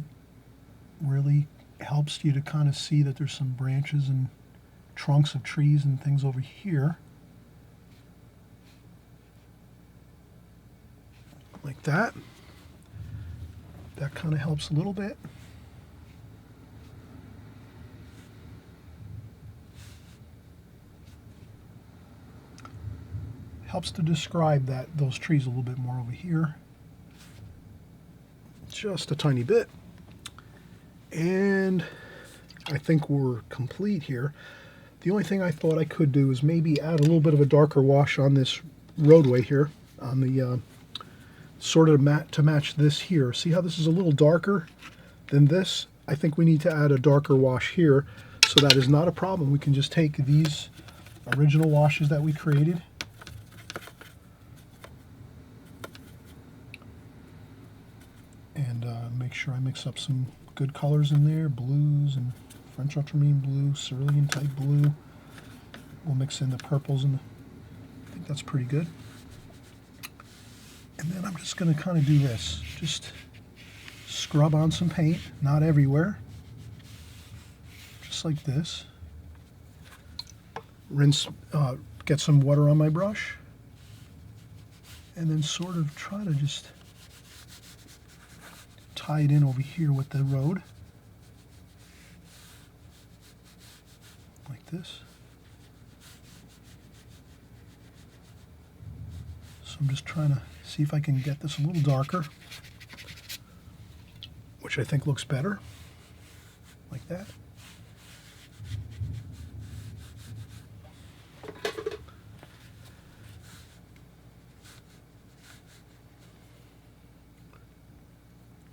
really helps you to kind of see that there's some branches and trunks of trees and things over here. Like that. That kind of helps a little bit. Helps to describe those trees a little bit more over here. Just a tiny bit. And I think we're complete here. The only thing I thought I could do is maybe add a little bit of a darker wash on this roadway here, on the sort of to match this here. See how this is a little darker than this? I think we need to add a darker wash here, so that is not a problem. We can just take these original washes that we created and make sure I mix up some good colors in there, blues and French ultramarine blue, cerulean type blue. We'll mix in the purples, and I think that's pretty good. And then I'm just going to kind of do this. Just scrub on some paint, not everywhere. Just like this. Rinse, get some water on my brush. And then sort of try to just tie it in over here with the road. Like this. So I'm just trying to see if I can get this a little darker, which I think looks better, like that.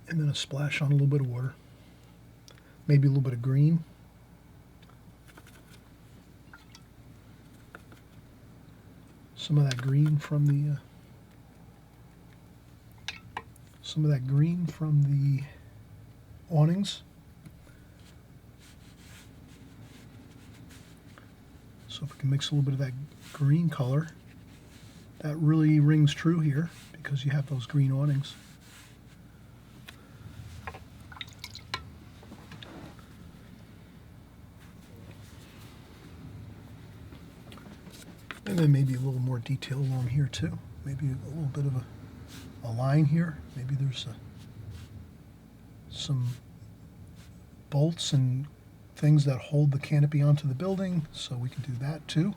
And then a splash on a little bit of water, maybe a little bit of green. Some of that green from the awnings. So if we can mix a little bit of that green color, that really rings true here because you have those green awnings. And then maybe a little more detail along here too. Maybe a little bit of a line here. Maybe there's some bolts and things that hold the canopy onto the building, so we can do that too.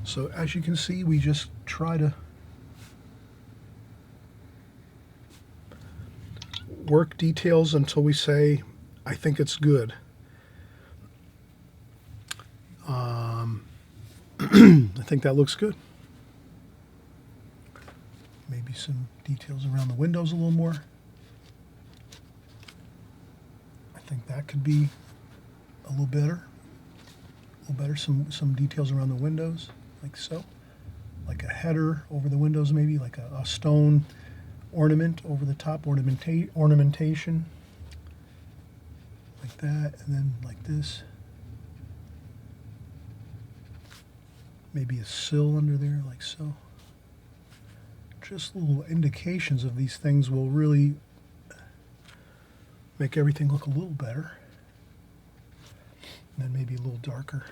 So as you can see, we just try to work details until we say, I think it's good. I think that looks good. Maybe some details around the windows a little more. I think that could be a little better. Some details around the windows, like so. Like a header over the windows, maybe like a stone ornament over the top, ornamentation. Like that, and then like this. Maybe a sill under there, like so. Just little indications of these things will really make everything look a little better. And then maybe a little darker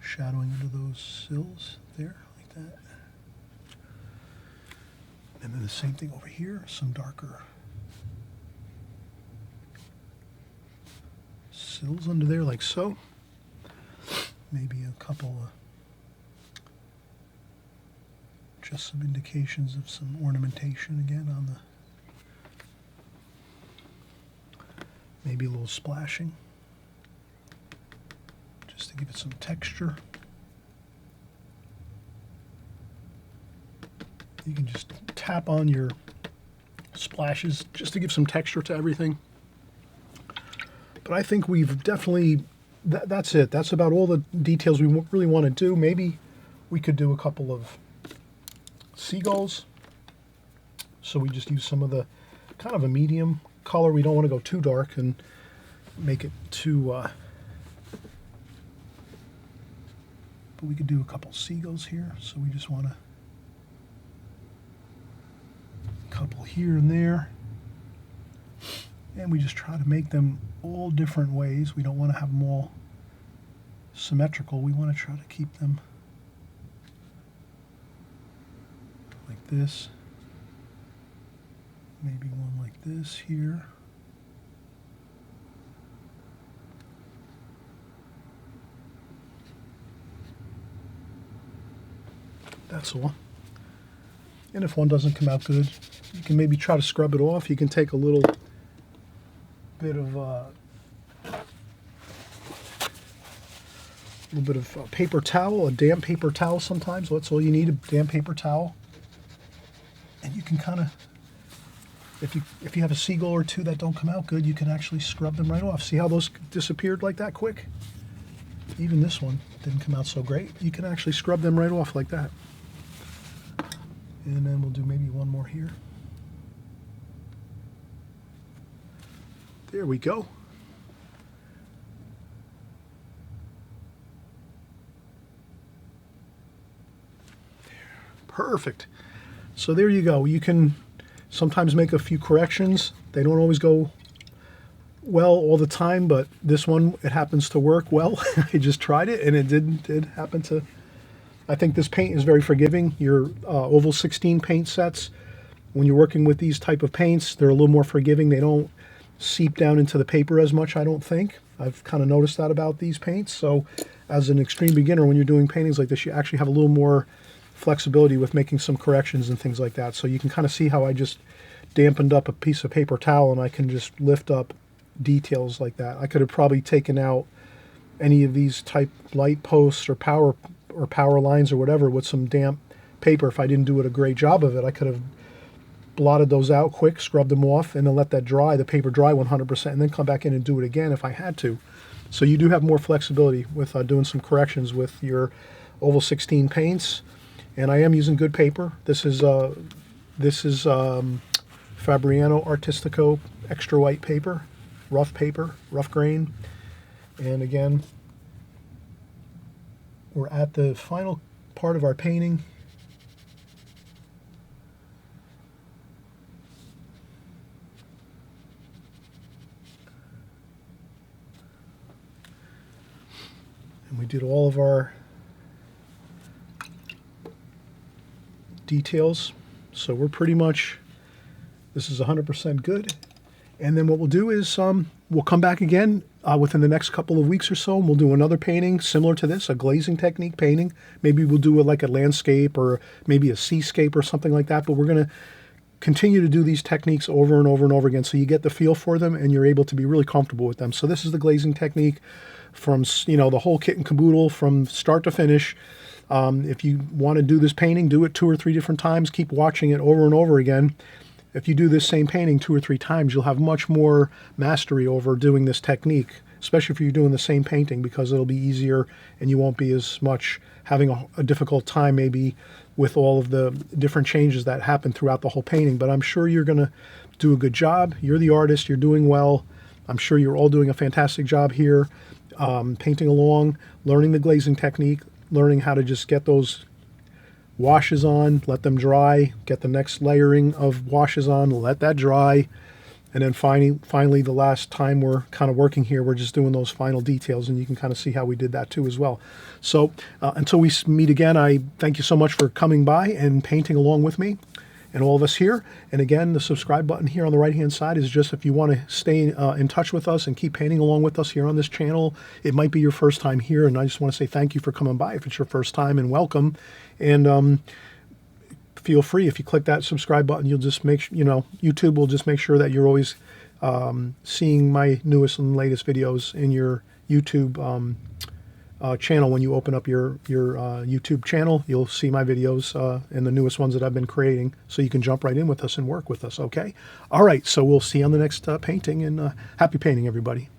shadowing under those sills there, like that. And then the same thing over here, some darker sills under there, like so. Maybe a couple of, just some indications of some ornamentation again on the, maybe a little splashing, just to give it some texture. You can just tap on your splashes just to give some texture to everything. But I think we've definitely, that's it. That's about all the details we really want to do. Maybe we could do a couple of seagulls. So we just use some of the kind of a medium color. We don't want to go too dark and make it too, but we could do a couple seagulls here. So we just want to, a couple here and there. And we just try to make them all different ways. We don't want to have them all symmetrical. We want to try to keep them like this. Maybe one like this here. That's all. And if one doesn't come out good, you can maybe try to scrub it off. You can take a little bit of paper towel, a damp paper towel sometimes. That's all you need, a damp paper towel. And you can kind of, if you have a seagull or two that don't come out good, you can actually scrub them right off. See how those disappeared like that quick? Even this one didn't come out so great. You can actually scrub them right off like that. And then we'll do maybe one more here. There we go. Perfect. So there you go. You can sometimes make a few corrections. They don't always go well all the time, but this one, it happens to work well. I just tried it and it did happen to. I think this paint is very forgiving. Your Oval 16 paint sets, when you're working with these type of paints, they're a little more forgiving. They don't seep down into the paper as much, I don't think. I've kind of noticed that about these paints. So as an extreme beginner, when you're doing paintings like this, you actually have a little more flexibility with making some corrections and things like that. So you can kind of see how I just dampened up a piece of paper towel and I can just lift up details like that. I could have probably taken out any of these type light posts or power lines or whatever with some damp paper. If I didn't do a great job of it, I could have blotted those out quick, scrubbed them off, and then let that dry, the paper dry 100%, and then come back in and do it again if I had to. So you do have more flexibility with doing some corrections with your Oval 16 paints. And I am using good paper. This is Fabriano Artistico extra white paper, rough grain. And again, we're at the final part of our painting. And we did all of our details. So we're pretty much, this is 100% good. And then what we'll do is we'll come back again within the next couple of weeks or so, and we'll do another painting similar to this, a glazing technique painting. Maybe we'll do it like a landscape or maybe a seascape or something like that, but we're going to continue to do these techniques over and over and over again so you get the feel for them and you're able to be really comfortable with them. So this is the glazing technique from, you know, the whole kit and caboodle from start to finish. If you want to do this painting, do it 2 or 3 different times. Keep watching it over and over again. If you do this same painting 2 or 3 times, you'll have much more mastery over doing this technique, especially if you're doing the same painting, because it'll be easier and you won't be as much having a difficult time maybe with all of the different changes that happen throughout the whole painting. But I'm sure you're going to do a good job. You're the artist. You're doing well. I'm sure you're all doing a fantastic job here, painting along, learning the glazing technique, learning how to just get those washes on, let them dry, get the next layering of washes on, let that dry, and then finally the last time we're kind of working here, we're just doing those final details, and you can kind of see how we did that too as well. So until we meet again, I thank you so much for coming by and painting along with me and all of us here. And again, the subscribe button here on the right hand side is just if you want to stay in touch with us and keep painting along with us here on this channel. It might be your first time here, and I just want to say thank you for coming by if it's your first time, and welcome. And feel free, if you click that subscribe button, you'll just make you know, YouTube will just make sure that you're always seeing my newest and latest videos in your YouTube channel. When you open up your YouTube channel, you'll see my videos and the newest ones that I've been creating, so you can jump right in with us and work with us. Okay, all right, so we'll see you on the next painting, and happy painting, everybody.